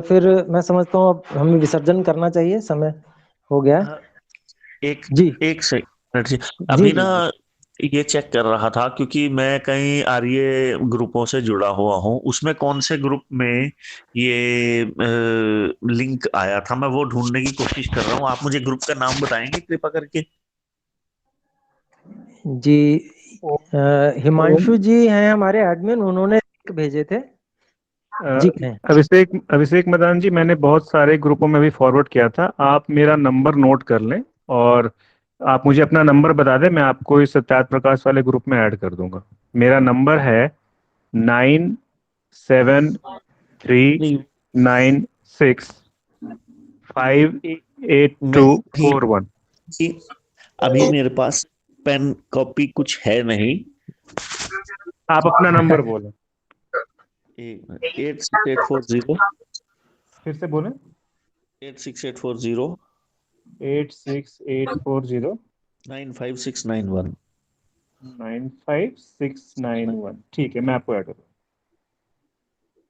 फिर मैं समझता हूँ अब हमें विसर्जन करना चाहिए, समय हो गया है। हाँ, एक जी एक सेकंड जी। जी अभी जी ना जी। ये चेक कर रहा था, क्योंकि मैं कई आर्य ग्रुपों से जुड़ा हुआ हूँ, उसमें कौन से ग्रुप में ये लिंक आया था, मैं वो ढूंढने की कोशिश कर रहा हूँ। आप मुझे ग्रुप का नाम बताएंगे कृपा करके? जी ओम। हिमांशु जी हैं हमारे एडमिन, उन्होंने लिंक भेजे थे। जी कहें। अभिषेक मदान जी, मैंने बहुत सारे ग्रुपों में भी फॉरवर्ड किया था। आप मेरा नंबर नोट कर लें और आप मुझे अपना नंबर बता दें, मैं आपको इस सत्यार्थ प्रकाश वाले ग्रुप में ऐड कर दूंगा। मेरा नंबर है 9739658241। जी, अभी मेरे पास पेन कॉपी कुछ है नहीं। आप अपना नंबर बोलें। 86840 फिर से बोलें। 86840 86840 95691। 95691। ठीक है, मैं आपको ऐड कर दूँ।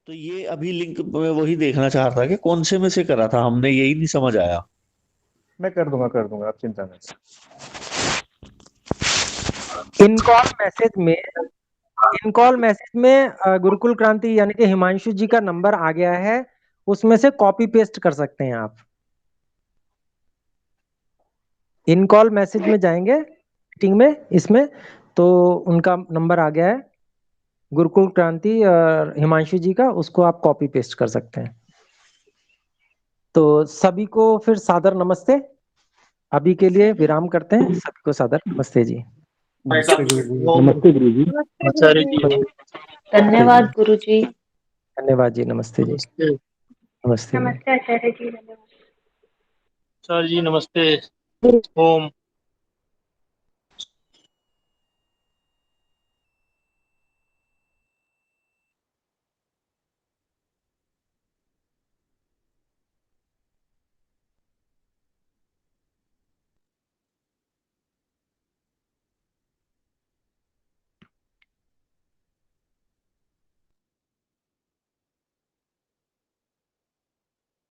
तो ये अभी लिंक मैं वही देखना चाह रहा था कि कौन से में से करा था हमने, यही नहीं समझ आया। मैं कर दूंगा, आप चिंता न करें। इनकॉल मैसेज में गुरुकुल क्रांति यानी कि हिमांशु जी का नंबर आ गया है, उसमें से कॉपी पेस्ट कर सकते हैं आप। इनकॉल मैसेज में जाएंगे मीटिंग में, इसमें तो उनका नंबर आ गया है गुरुकुल क्रांति और हिमांशु जी का, उसको आप कॉपी पेस्ट कर सकते हैं। तो सभी को फिर सादर नमस्ते। अभी के लिए विराम करते हैं। सभी को सादर नमस्ते जी। नमस्ते गुरु जी। नमस्ते गुरु जी। आचार्य जी धन्यवाद गुरु जी। धन्यवाद जी। नमस्ते जी। नमस्ते। नमस्ते जी। नमस्ते आचार्य जी, धन्यवाद। आचार्य जी नमस्ते। ओम।